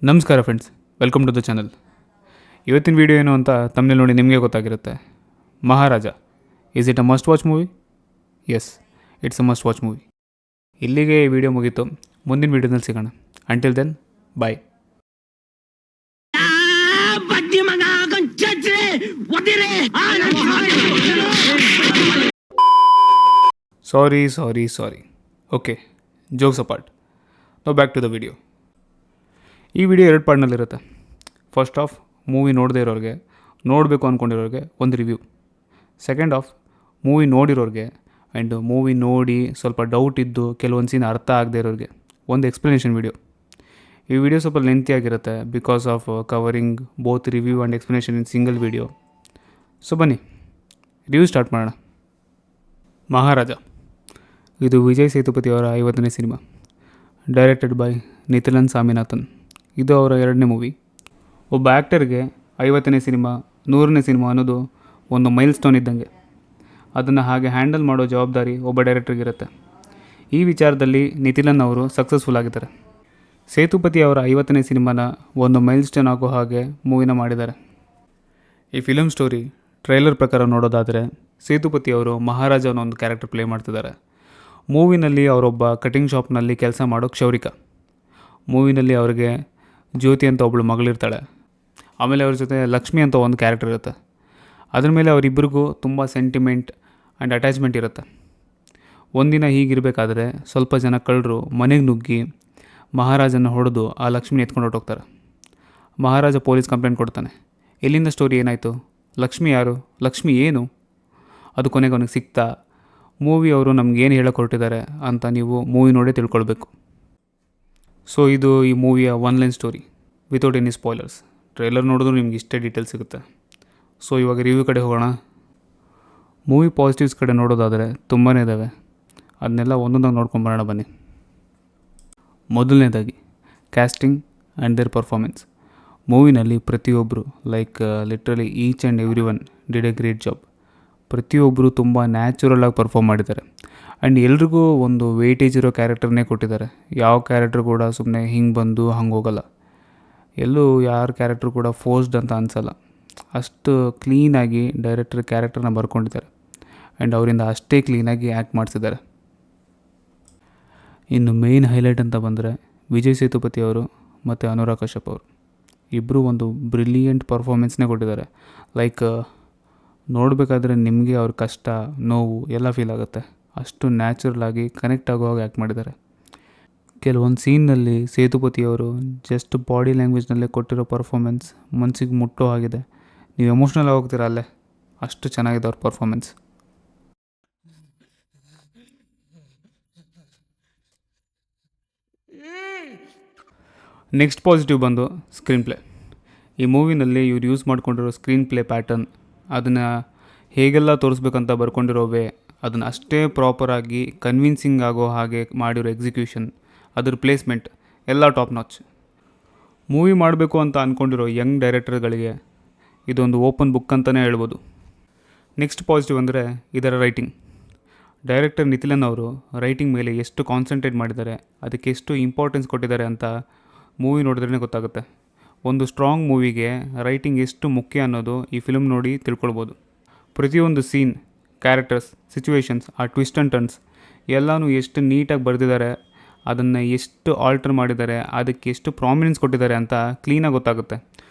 ನಮಸ್ಕಾರ friends, welcome to the channel. ಇವತ್ತಿನ video ಏನು ಅಂತ ತಮ್ಮನೇಲಿ ನೋಡಿ ನಿಮಗೆ ಗೊತ್ತಾಗಿರುತ್ತೆ. Maharaja, is it a must watch movie? Yes, it's a must watch movie. ಇಲ್ಲಿಗೆ ಈ ವಿಡಿಯೋ ಮುಗೀತು. ಮುಂದಿನ ವೀಡಿಯೋದಲ್ಲಿ ಸಿಗೋಣ. Until then, bye. Sorry. Okay, jokes apart. No back to the video. ಈ ವಿಡಿಯೋ 2 ಪಾರ್ಟ್ನಲ್ಲಿರುತ್ತೆ. ಫಸ್ಟ್ ಆಫ್ ಮೂವಿ ನೋಡದೇ ಇರೋರಿಗೆ, ನೋಡಬೇಕು ಅಂದ್ಕೊಂಡಿರೋರಿಗೆ ಒಂದು ರಿವ್ಯೂ. ಸೆಕೆಂಡ್ ಆಫ್ ಮೂವಿ ನೋಡಿರೋರಿಗೆ ಆ್ಯಂಡ್ ಮೂವಿ ನೋಡಿ ಸ್ವಲ್ಪ ಡೌಟ್ ಇದ್ದು ಕೆಲವೊಂದು ಸೀನ್ ಅರ್ಥ ಆಗದೆ ಇರೋರಿಗೆ ಒಂದು ಎಕ್ಸ್ಪ್ಲನೇಷನ್ ವಿಡಿಯೋ. ಈ ವಿಡಿಯೋ ಸ್ವಲ್ಪ ಲೆಂತಿ ಆಗಿರುತ್ತೆ because of covering both review and explanation in single video. So ಬನ್ನಿ ರಿವ್ಯೂ ಸ್ಟಾರ್ಟ್ ಮಾಡೋಣ. ಮಹಾರಾಜ, ಇದು ವಿಜಯ್ ಸೇತುಪತಿ ಅವರ 50ನೇ ಸಿನಿಮಾ. Directed by Nithilan Swaminathan. ಇದು ಅವರ 2ನೇ ಮೂವಿ. ಒಬ್ಬ ಆ್ಯಕ್ಟರ್ಗೆ 50ನೇ ಸಿನಿಮಾ, 100ನೇ ಸಿನಿಮಾ ಅನ್ನೋದು ಒಂದು ಮೈಲ್ ಸ್ಟೋನ್ ಇದ್ದಂಗೆ. ಅದನ್ನು ಹಾಗೆ ಹ್ಯಾಂಡಲ್ ಮಾಡೋ ಜವಾಬ್ದಾರಿ ಒಬ್ಬ ಡೈರೆಕ್ಟ್ರಿಗಿರುತ್ತೆ. ಈ ವಿಚಾರದಲ್ಲಿ ನಿತಿಲನ್ ಅವರು ಸಕ್ಸಸ್ಫುಲ್ ಆಗಿದ್ದಾರೆ. ಸೇತುಪತಿ ಅವರ 50ನೇ ಸಿನಿಮಾನ ಒಂದು ಮೈಲ್ ಸ್ಟೋನ್ ಆಗೋ ಹಾಗೆ ಮೂವಿನ ಮಾಡಿದ್ದಾರೆ. ಈ ಫಿಲಮ್ ಸ್ಟೋರಿ ಟ್ರೈಲರ್ ಪ್ರಕಾರ ನೋಡೋದಾದರೆ ಸೇತುಪತಿ ಅವರು ಮಹಾರಾಜ ಅನ್ನೋ ಒಂದು ಕ್ಯಾರೆಕ್ಟರ್ ಪ್ಲೇ ಮಾಡ್ತಿದ್ದಾರೆ. ಮೂವಿನಲ್ಲಿ ಅವರೊಬ್ಬ ಕಟಿಂಗ್ ಶಾಪ್ನಲ್ಲಿ ಕೆಲಸ ಮಾಡೋ ಕ್ಷೌರಿಕ. ಮೂವಿನಲ್ಲಿ ಅವ್ರಿಗೆ ಜ್ಯೋತಿ ಅಂತ ಒಬ್ಬಳು ಮಗಳಿರ್ತಾಳೆ. ಆಮೇಲೆ ಅವ್ರ ಜೊತೆ ಲಕ್ಷ್ಮಿ ಅಂತ ಒಂದು ಕ್ಯಾರೆಕ್ಟರ್ ಇರುತ್ತೆ. ಅದ್ರ ಮೇಲೆ ಅವರಿಬ್ಬರಿಗೂ ತುಂಬ ಸೆಂಟಿಮೆಂಟ್ ಆ್ಯಂಡ್ ಅಟ್ಯಾಚ್ಮೆಂಟ್ ಇರುತ್ತೆ. ಒಂದಿನ ಹೀಗಿರಬೇಕಾದ್ರೆ ಸ್ವಲ್ಪ ಜನ ಕಳ್ಳರು ಮನೆಗೆ ನುಗ್ಗಿ ಮಹಾರಾಜನ ಹೊಡೆದು ಆ ಲಕ್ಷ್ಮಿನ ಎತ್ಕೊಂಡು ಹೊರಟೋಗ್ತಾರೆ. ಮಹಾರಾಜ ಪೊಲೀಸ್ ಕಂಪ್ಲೇಂಟ್ ಕೊಡ್ತಾನೆ. ಎಲ್ಲಿಂದ ಸ್ಟೋರಿ ಏನಾಯಿತು, ಲಕ್ಷ್ಮಿ ಯಾರು, ಲಕ್ಷ್ಮಿ ಏನು, ಅದು ಕೊನೆಗೆ ಅವನಿಗೆ ಸಿಗ್ತಾ, ಮೂವಿ ಅವರು ನಮಗೇನು ಹೇಳೋಕೆ ಹೊರಟಿದ್ದಾರೆ ಅಂತ ನೀವು ಮೂವಿ ನೋಡೇ ತಿಳ್ಕೊಳ್ಬೇಕು. ಸೊ ಇದು ಈ ಮೂವಿಯ 1 line story without any spoilers. Trailer ನೋಡಿದ್ರು ನಿಮ್ಗೆ ಇಷ್ಟೇ ಡೀಟೇಲ್ಸ್ ಸಿಗುತ್ತೆ. ಸೊ ಇವಾಗ ರಿವ್ಯೂ ಕಡೆ ಹೋಗೋಣ. ಮೂವಿ ಪಾಸಿಟಿವ್ಸ್ ಕಡೆ ನೋಡೋದಾದರೆ ತುಂಬಾ ಇದ್ದಾವೆ. ಅದನ್ನೆಲ್ಲ ಒಂದೊಂದಾಗಿ ನೋಡ್ಕೊಂಬರೋಣ ಬನ್ನಿ. ಮೊದಲನೇದಾಗಿ ಕ್ಯಾಸ್ಟಿಂಗ್ ಆ್ಯಂಡ್ ದೇರ್ ಪರ್ಫಾರ್ಮೆನ್ಸ್. ಮೂವಿನಲ್ಲಿ ಪ್ರತಿಯೊಬ್ಬರು literally each and every one did A great job. ಪ್ರತಿಯೊಬ್ಬರು ತುಂಬ ನ್ಯಾಚುರಲಾಗಿ ಪರ್ಫಾರ್ಮ್ ಮಾಡಿದ್ದಾರೆ. ಆ್ಯಂಡ್ ಎಲ್ರಿಗೂ ಒಂದು ವೇಟೇಜ್ ಇರೋ ಕ್ಯಾರೆಕ್ಟರ್ನೇ ಕೊಟ್ಟಿದ್ದಾರೆ. ಯಾವ ಕ್ಯಾರೆಕ್ಟರ್ ಕೂಡ ಸುಮ್ಮನೆ ಹಿಂಗೆ ಬಂದು ಹಂಗೆ ಹೋಗಲ್ಲ. ಎಲ್ಲೂ ಯಾರ ಕ್ಯಾರೆಕ್ಟರ್ ಕೂಡ ಫೋರ್ಸ್ಡ್ ಅಂತ ಅನಿಸಲ್ಲ. ಅಷ್ಟು ಕ್ಲೀನಾಗಿ ಡೈರೆಕ್ಟರ್ ಕ್ಯಾರೆಕ್ಟರ್ನ ಬರ್ಕೊಂಡಿದ್ದಾರೆ. ಆ್ಯಂಡ್ ಅವರಿಂದ ಅಷ್ಟೇ ಕ್ಲೀನಾಗಿ ಆ್ಯಕ್ಟ್ ಮಾಡಿಸಿದ್ದಾರೆ. ಇನ್ನು ಮೇಯ್ನ್ ಹೈಲೈಟ್ ಅಂತ ಬಂದರೆ ವಿಜಯ್ ಸೇತುಪತಿ ಅವರು ಮತ್ತು ಅನುರಾಗ್ ಕಶ್ಯಪ್ ಅವರು ಇಬ್ಬರು ಒಂದು ಬ್ರಿಲಿಯಂಟ್ ಪರ್ಫಾರ್ಮೆನ್ಸ್ನೇ ಕೊಟ್ಟಿದ್ದಾರೆ. ನೋಡಬೇಕಾದ್ರೆ ನಿಮಗೆ ಅವ್ರ ಕಷ್ಟ, ನೋವು ಎಲ್ಲ ಫೀಲ್ ಆಗುತ್ತೆ. ಅಷ್ಟು ನ್ಯಾಚುರಲಾಗಿ ಕನೆಕ್ಟ್ ಆಗೋ ಹಾಗೆ ಆ್ಯಕ್ಟ್ ಮಾಡಿದ್ದಾರೆ. ಕೆಲವೊಂದು ಸೀನ್ನಲ್ಲಿ ಸೇತುಪತಿಯವರು ಜಸ್ಟ್ ಬಾಡಿ ಲ್ಯಾಂಗ್ವೇಜ್ನಲ್ಲೇ ಕೊಟ್ಟಿರೋ ಪರ್ಫಾರ್ಮೆನ್ಸ್ ಮನಸ್ಸಿಗೆ ಮುಟ್ಟೋ ಆಗಿದೆ. ನೀವು ಎಮೋಷ್ನಲ್ ಆಗೋಗ್ತೀರ ಅಲ್ಲೇ, ಅಷ್ಟು ಚೆನ್ನಾಗಿದೆ ಅವ್ರ ಪರ್ಫಾರ್ಮೆನ್ಸ್. ನೆಕ್ಸ್ಟ್ ಪಾಸಿಟಿವ್ ಬಂದು ಸ್ಕ್ರೀನ್ ಪ್ಲೇ. ಈ ಮೂವಿನಲ್ಲಿ ಇವ್ರು ಯೂಸ್ ಮಾಡ್ಕೊಂಡಿರೋ ಸ್ಕ್ರೀನ್ ಪ್ಲೇ ಪ್ಯಾಟರ್ನ್, ಅದನ್ನು ಹೇಗೆಲ್ಲ ತೋರಿಸ್ಬೇಕಂತ ಬರ್ಕೊಂಡಿರೋ ವೇ, ಅದನ್ನು ಅಷ್ಟೇ ಪ್ರಾಪರಾಗಿ ಕನ್ವಿನ್ಸಿಂಗ್ ಆಗೋ ಹಾಗೆ ಮಾಡಿರೋ ಎಕ್ಸಿಕ್ಯೂಷನ್, ಅದ್ರ ಪ್ಲೇಸ್ಮೆಂಟ್ ಎಲ್ಲ ಟಾಪ್ ನಾಚ್. ಮೂವಿ ಮಾಡಬೇಕು ಅಂತ ಅಂದ್ಕೊಂಡಿರೋ ಯಂಗ್ ಡೈರೆಕ್ಟರ್ಗಳಿಗೆ ಇದೊಂದು ಓಪನ್ ಬುಕ್ ಅಂತಲೇ ಹೇಳ್ಬೋದು. ನೆಕ್ಸ್ಟ್ ಪಾಸಿಟಿವ್ ಅಂದರೆ ಇದರ ರೈಟಿಂಗ್. ಡೈರೆಕ್ಟರ್ ನಿತಿಲನ್ ಅವರು ರೈಟಿಂಗ್ ಮೇಲೆ ಎಷ್ಟು ಕಾನ್ಸಂಟ್ರೇಟ್ ಮಾಡಿದ್ದಾರೆ, ಅದಕ್ಕೆ ಎಷ್ಟು ಇಂಪಾರ್ಟೆನ್ಸ್ ಕೊಟ್ಟಿದ್ದಾರೆ ಅಂತ ಮೂವಿ ನೋಡಿದ್ರೇ ಗೊತ್ತಾಗುತ್ತೆ. ಒಂದು ಸ್ಟ್ರಾಂಗ್ ಮೂವಿಗೆ ರೈಟಿಂಗ್ ಎಷ್ಟು ಮುಖ್ಯ ಅನ್ನೋದು ಈ ಫಿಲ್ಮ್ ನೋಡಿ ತಿಳ್ಕೊಳ್ಬೋದು. ಪ್ರತಿಯೊಂದು ಸೀನ್, ಕ್ಯಾರೆಕ್ಟರ್ಸ್, ಸಿಚುವೇಶನ್ಸ್, ಆ ಟ್ವಿಸ್ಟ್ ಆ್ಯಂಡ್ ಟರ್ನ್ಸ್ ಎಲ್ಲನೂ ಎಷ್ಟು ನೀಟಾಗಿ ಬರೆದಿದ್ದಾರೆ, ಅದನ್ನು ಎಷ್ಟು ಆಲ್ಟರ್ ಮಾಡಿದ್ದಾರೆ, ಅದಕ್ಕೆ ಎಷ್ಟು ಪ್ರಾಮಿನೆನ್ಸ್ ಕೊಟ್ಟಿದ್ದಾರೆ ಅಂತ ಕ್ಲೀನಾಗಿ ಗೊತ್ತಾಗುತ್ತೆ.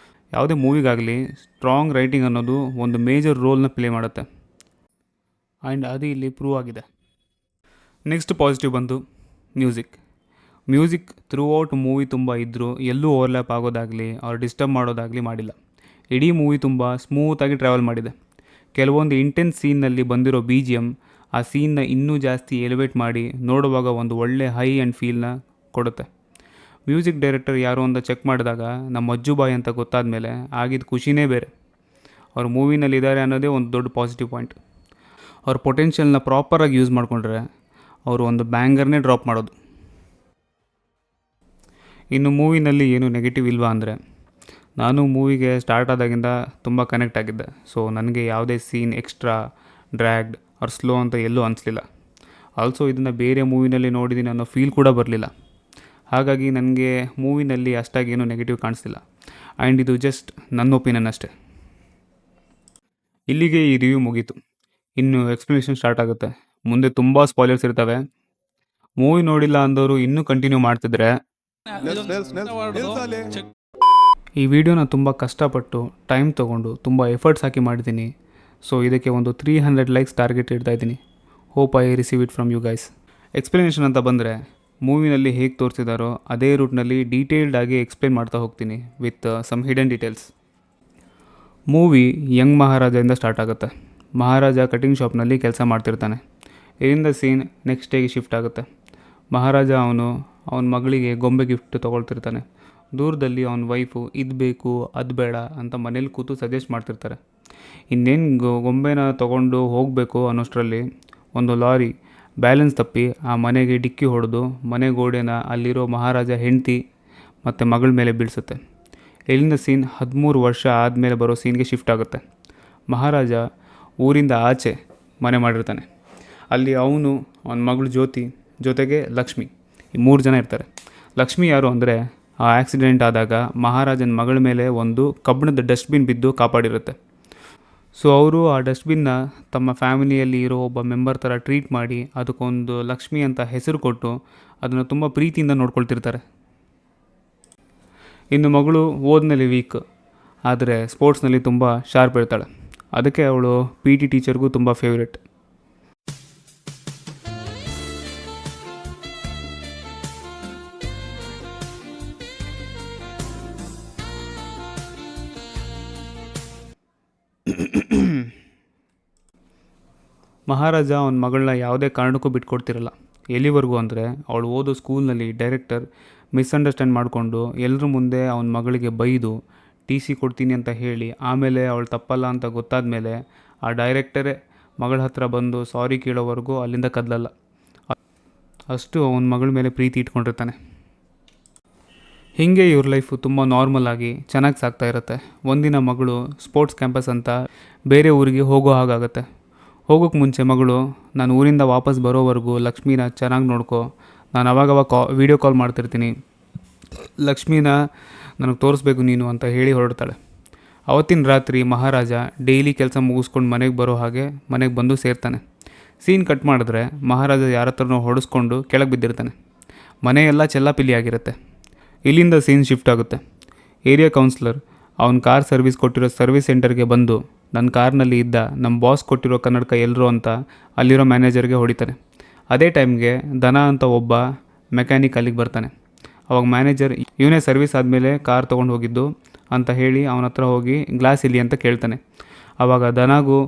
ಯಾವುದೇ ಮೂವಿಗಾಗಲಿ ಸ್ಟ್ರಾಂಗ್ ರೈಟಿಂಗ್ ಅನ್ನೋದು ಒಂದು ಮೇಜರ್ ರೋಲ್ನ ಪ್ಲೇ ಮಾಡುತ್ತೆ. ಆ್ಯಂಡ್ ಅದು ಇಲ್ಲಿ ಪ್ರೂವ್ ಆಗಿದೆ. ನೆಕ್ಸ್ಟ್ ಪಾಸಿಟಿವ್ ಬಂದು ಮ್ಯೂಸಿಕ್ ಥ್ರೂ ಔಟ್ ಮೂವಿ ತುಂಬ ಇದ್ದರೂ ಎಲ್ಲೂ ಓವರ್ಲ್ಯಾಪ್ ಆಗೋದಾಗಲಿ ಅವ್ರು ಡಿಸ್ಟರ್ಬ್ ಮಾಡೋದಾಗಲಿ ಮಾಡಿಲ್ಲ. ಇಡೀ ಮೂವಿ ತುಂಬ ಸ್ಮೂತಾಗಿ ಟ್ರಾವೆಲ್ ಮಾಡಿದೆ. ಕೆಲವೊಂದು ಇಂಟೆನ್ಸ್ ಸೀನ್ನಲ್ಲಿ ಬಂದಿರೋ BGM ಆ ಸೀನ್ನ ಇನ್ನೂ ಜಾಸ್ತಿ ಎಲಿವೇಟ್ ಮಾಡಿ ನೋಡುವಾಗ ಒಂದು ಒಳ್ಳೆ ಹೈ ಆ್ಯಂಡ್ ಫೀಲ್ನ ಕೊಡುತ್ತೆ. ಮ್ಯೂಸಿಕ್ ಡೈರೆಕ್ಟರ್ ಯಾರು ಅಂತ ಚೆಕ್ ಮಾಡಿದಾಗ ನಮ್ಮ ಅಜ್ಜು ಬಾಯ್ ಅಂತ ಗೊತ್ತಾದ ಮೇಲೆ ಆಗಿದ್ದು ಖುಷಿನೇ ಬೇರೆ. ಅವ್ರು ಮೂವಿನಲ್ಲಿದ್ದಾರೆ ಅನ್ನೋದೇ ಒಂದು ದೊಡ್ಡ ಪಾಸಿಟಿವ್ ಪಾಯಿಂಟ್. ಅವ್ರ ಪೊಟೆನ್ಷಿಯಲ್ನ ಪ್ರಾಪರಾಗಿ ಯೂಸ್ ಮಾಡಿಕೊಂಡ್ರೆ ಅವರು ಒಂದು ಬ್ಯಾಂಗರ್ನೇ ಡ್ರಾಪ್ ಮಾಡೋದು. ಇನ್ನು ಮೂವಿನಲ್ಲಿ ಏನು ನೆಗೆಟಿವ್ ಇಲ್ವಾ ಅಂದರೆ, ನಾನು ಮೂವಿಗೆ ಸ್ಟಾರ್ಟ್ ಆದಾಗಿಂದ ತುಂಬ ಕನೆಕ್ಟ್ ಆಗಿದ್ದೆ. ಸೊ ನನಗೆ ಯಾವುದೇ scene extra, dragged or slow ಅಂತ ಎಲ್ಲೂ ಅನಿಸ್ಲಿಲ್ಲ. ಆಲ್ಸೋ ಇದನ್ನು ಬೇರೆ ಮೂವಿನಲ್ಲಿ ನೋಡಿದ್ದೀನಿ ಅನ್ನೋ ಫೀಲ್ ಕೂಡ ಬರಲಿಲ್ಲ. ಹಾಗಾಗಿ ನನಗೆ ಮೂವಿನಲ್ಲಿ ಅಷ್ಟಾಗಿ ಏನೂ ನೆಗೆಟಿವ್ ಕಾಣಿಸ್ತಿಲ್ಲ. ಆ್ಯಂಡ್ ಇದು ಜಸ್ಟ್ ನನ್ನ ಒಪಿನಿಯನ್ ಅಷ್ಟೇ. ಇಲ್ಲಿಗೆ ಈ ರಿವ್ಯೂ ಮುಗೀತು. ಇನ್ನು ಎಕ್ಸ್ಪ್ಲನೇಷನ್ ಸ್ಟಾರ್ಟ್ ಆಗುತ್ತೆ. ಮುಂದೆ ತುಂಬ ಸ್ಪಾಯ್ಲರ್ಸ್ ಇರ್ತವೆ. ಮೂವಿ ನೋಡಿಲ್ಲ ಅಂದವರು ಇನ್ನೂ ಕಂಟಿನ್ಯೂ ಮಾಡ್ತಿದ್ರೆ ಈ ವಿಡಿಯೋನ ತುಂಬ ಕಷ್ಟಪಟ್ಟು ಟೈಮ್ ತೊಗೊಂಡು ತುಂಬ ಎಫರ್ಟ್ಸ್ ಹಾಕಿ ಮಾಡಿದ್ದೀನಿ. ಸೊ ಇದಕ್ಕೆ ಒಂದು 300 ಲೈಕ್ಸ್ ಟಾರ್ಗೆಟ್ ಇಡ್ತಾ ಇದ್ದೀನಿ. Hope I receive it from you guys. Explanation ಅಂತ ಬಂದರೆ ಮೂವಿನಲ್ಲಿ ಹೇಗೆ ತೋರಿಸಿದಾರೋ ಅದೇ ರೂಟ್ನಲ್ಲಿ ಡೀಟೇಲ್ಡಾಗಿ ಎಕ್ಸ್ಪ್ಲೇನ್ ಮಾಡ್ತಾ ಹೋಗ್ತೀನಿ with some hidden details. Movie young ಮಹಾರಾಜದಿಂದ ಸ್ಟಾರ್ಟ್ ಆಗುತ್ತೆ. ಮಹಾರಾಜ ಕಟಿಂಗ್ ಶಾಪ್ನಲ್ಲಿ ಕೆಲಸ ಮಾಡ್ತಿರ್ತಾನೆ. ಇಲ್ಲಿಂದ ಸೀನ್ ನೆಕ್ಸ್ಟ್ ಡೇಗೆ ಶಿಫ್ಟ್ ಆಗುತ್ತೆ. ಮಹಾರಾಜ ಅವನ ಮಗಳಿಗೆ ಗೊಂಬೆ ಗಿಫ್ಟ್ ತೊಗೊಳ್ತಿರ್ತಾನೆ. ದೂರದಲ್ಲಿ ಅವನ ವೈಫು ಇದು ಬೇಕು ಅದು ಬೇಡ ಅಂತ ಮನೇಲಿ ಕೂತು ಸಜೆಸ್ಟ್ ಮಾಡ್ತಿರ್ತಾರೆ. ಇನ್ನೇನು ಗೊಂಬೆನ ತೊಗೊಂಡು ಹೋಗಬೇಕು ಅನ್ನೋಷ್ಟರಲ್ಲಿ ಒಂದು ಲಾರಿ ಬ್ಯಾಲೆನ್ಸ್ ತಪ್ಪಿ ಆ ಮನೆಗೆ ಡಿಕ್ಕಿ ಹೊಡೆದು ಮನೆ ಗೋಡೆನ ಅಲ್ಲಿರೋ ಮಹಾರಾಜ ಹೆಂಡತಿ ಮತ್ತು ಮಗಳ ಮೇಲೆ ಬೀಳಿಸುತ್ತೆ. ಇಲ್ಲಿಂದ ಸೀನ್ 13 ವರ್ಷ ಆದಮೇಲೆ ಬರೋ ಸೀನ್ಗೆ ಶಿಫ್ಟ್ ಆಗುತ್ತೆ. ಮಹಾರಾಜ ಊರಿಂದ ಆಚೆ ಮನೆ ಮಾಡಿರ್ತಾನೆ. ಅಲ್ಲಿ ಅವನ ಮಗಳು ಜ್ಯೋತಿ ಜೊತೆಗೆ ಲಕ್ಷ್ಮಿ, ಈ 3 ಜನ ಇರ್ತಾರೆ. ಲಕ್ಷ್ಮಿ ಯಾರು ಅಂದರೆ ಆ ಆಕ್ಸಿಡೆಂಟ್ ಆದಾಗ ಮಹಾರಾಜನ ಮಗಳ ಮೇಲೆ ಒಂದು ಕಬ್ಬಿಣದ ಡಸ್ಟ್ಬಿನ್ ಬಿದ್ದು ಕಾಪಾಡಿರುತ್ತೆ. ಸೊ ಅವರು ಆ ಡಸ್ಟ್ಬಿನ್ನ ತಮ್ಮ ಫ್ಯಾಮಿಲಿಯಲ್ಲಿ ಇರೋ ಒಬ್ಬ ಮೆಂಬರ್ ಥರ ಟ್ರೀಟ್ ಮಾಡಿ ಅದಕ್ಕೊಂದು ಲಕ್ಷ್ಮಿ ಅಂತ ಹೆಸರು ಕೊಟ್ಟು ಅದನ್ನು ತುಂಬ ಪ್ರೀತಿಯಿಂದ ನೋಡ್ಕೊಳ್ತಿರ್ತಾರೆ. ಇನ್ನು ಮಗಳು ಓದಿನಲ್ಲಿ ವೀಕ್, ಆದರೆ ಸ್ಪೋರ್ಟ್ಸ್ನಲ್ಲಿ ತುಂಬ ಶಾರ್ಪ್ ಇರ್ತಾಳೆ. ಅದಕ್ಕೆ ಅವಳು PT ಟೀಚರ್ಗೂ ತುಂಬ ಫೇವ್ರೆಟ್. ಮಹಾರಾಜ ಅವನ ಮಗಳನ್ನ ಯಾವುದೇ ಕಾರಣಕ್ಕೂ ಬಿಟ್ಕೊಡ್ತಿರಲ್ಲ. ಎಲ್ಲಿವರೆಗೂ ಅಂದರೆ ಅವಳು ಓದೋ ಸ್ಕೂಲ್ನಲ್ಲಿ ಡೈರೆಕ್ಟರ್ ಮಿಸ್ಅಂಡರ್ಸ್ಟ್ಯಾಂಡ್ ಮಾಡಿಕೊಂಡು ಎಲ್ಲರ ಮುಂದೆ ಅವನ ಮಗಳಿಗೆ ಬೈದು TC ಕೊಡ್ತೀನಿ ಅಂತ ಹೇಳಿ ಆಮೇಲೆ ಅವಳು ತಪ್ಪಲ್ಲ ಅಂತ ಗೊತ್ತಾದ ಮೇಲೆ ಆ ಡೈರೆಕ್ಟರೇ ಮಗಳ ಹತ್ರ ಬಂದು ಸಾರಿ ಕೇಳೋವರೆಗೂ ಅಲ್ಲಿಂದ ಕದಲಲ್ಲ. ಅಷ್ಟು ಅವನ ಮಗಳ ಮೇಲೆ ಪ್ರೀತಿ ಇಟ್ಕೊಂಡಿರ್ತಾನೆ. ಹೀಗೆ ಇವ್ರ ಲೈಫು ತುಂಬ ನಾರ್ಮಲ್ ಆಗಿ ಚೆನ್ನಾಗಿ ಸಾಗ್ತಾ ಇರುತ್ತೆ. ಒಂದಿನ ಮಗಳು ಸ್ಪೋರ್ಟ್ಸ್ ಕ್ಯಾಂಪಸ್ ಅಂತ ಬೇರೆ ಊರಿಗೆ ಹೋಗೋ ಹಾಗಾಗುತ್ತೆ. ಹೋಗೋಕ್ಕೆ ಮುಂಚೆ ಮಗಳು, ನಾನು ಊರಿಂದ ವಾಪಸ್ ಬರೋವರೆಗೂ ಲಕ್ಷ್ಮೀನ ಚೆನ್ನಾಗಿ ನೋಡ್ಕೊ, ನಾನು ಅವಾಗವಾಗ ವೀಡಿಯೋ ಕಾಲ್ ಮಾಡ್ತಿರ್ತೀನಿ, ಲಕ್ಷ್ಮೀನ ನನಗೆ ತೋರಿಸ್ಬೇಕು ನೀನು ಅಂತ ಹೇಳಿ ಹೊರಡ್ತಾಳೆ. ಅವತ್ತಿನ ರಾತ್ರಿ ಮಹಾರಾಜ ಡೈಲಿ ಕೆಲಸ ಮುಗಿಸ್ಕೊಂಡು ಮನೆಗೆ ಬರೋ ಹಾಗೆ ಮನೆಗೆ ಬಂದು ಸೇರ್ತಾನೆ. ಸೀನ್ ಕಟ್ ಮಾಡಿದ್ರೆ ಮಹಾರಾಜ ಯಾರ ಹತ್ರನೋ ಹೊಡೆಸ್ಕೊಂಡು ಕೆಳಗೆ ಬಿದ್ದಿರ್ತಾನೆ. ಮನೆಯೆಲ್ಲ ಚೆಲ್ಲಾಪಿಲ್ಲಿ ಆಗಿರುತ್ತೆ. ಇಲ್ಲಿಂದ ಸೀನ್ ಶಿಫ್ಟ್ ಆಗುತ್ತೆ. ಏರಿಯಾ ಕೌನ್ಸಿಲರ್ ಅವನ ಕಾರ್ ಸರ್ವಿಸ್ ಕೊಟ್ಟಿರೋ ಸರ್ವಿಸ್ ಸೆಂಟರ್ಗೆ ಬಂದು ನನ್ನ ಕಾರ್ನಲ್ಲಿ ಇದ್ದ ನಮ್ಮ ಬಾಸ್ ಕೊಟ್ಟಿರೋ ಕನ್ನಡಕ ಎಲ್ಲರೂ ಅಂತ ಅಲ್ಲಿರೋ ಮ್ಯಾನೇಜರ್ಗೆ ಹೊಡಿತಾನೆ. ಅದೇ ಟೈಮ್ಗೆ ದನ ಅಂತ ಒಬ್ಬ ಮೆಕ್ಯಾನಿಕ್ ಅಲ್ಲಿಗೆ ಬರ್ತಾನೆ. ಅವಾಗ ಮ್ಯಾನೇಜರ್ ಇವನೇ ಸರ್ವಿಸ್ ಆದಮೇಲೆ ಕಾರ್ ತೊಗೊಂಡು ಹೋಗಿದ್ದು ಅಂತ ಹೇಳಿ ಅವನ ಹತ್ರ ಹೋಗಿ ಗ್ಲಾಸ್ ಇಲ್ಲಿ ಅಂತ ಕೇಳ್ತಾನೆ. ಆವಾಗ ದನಗೂ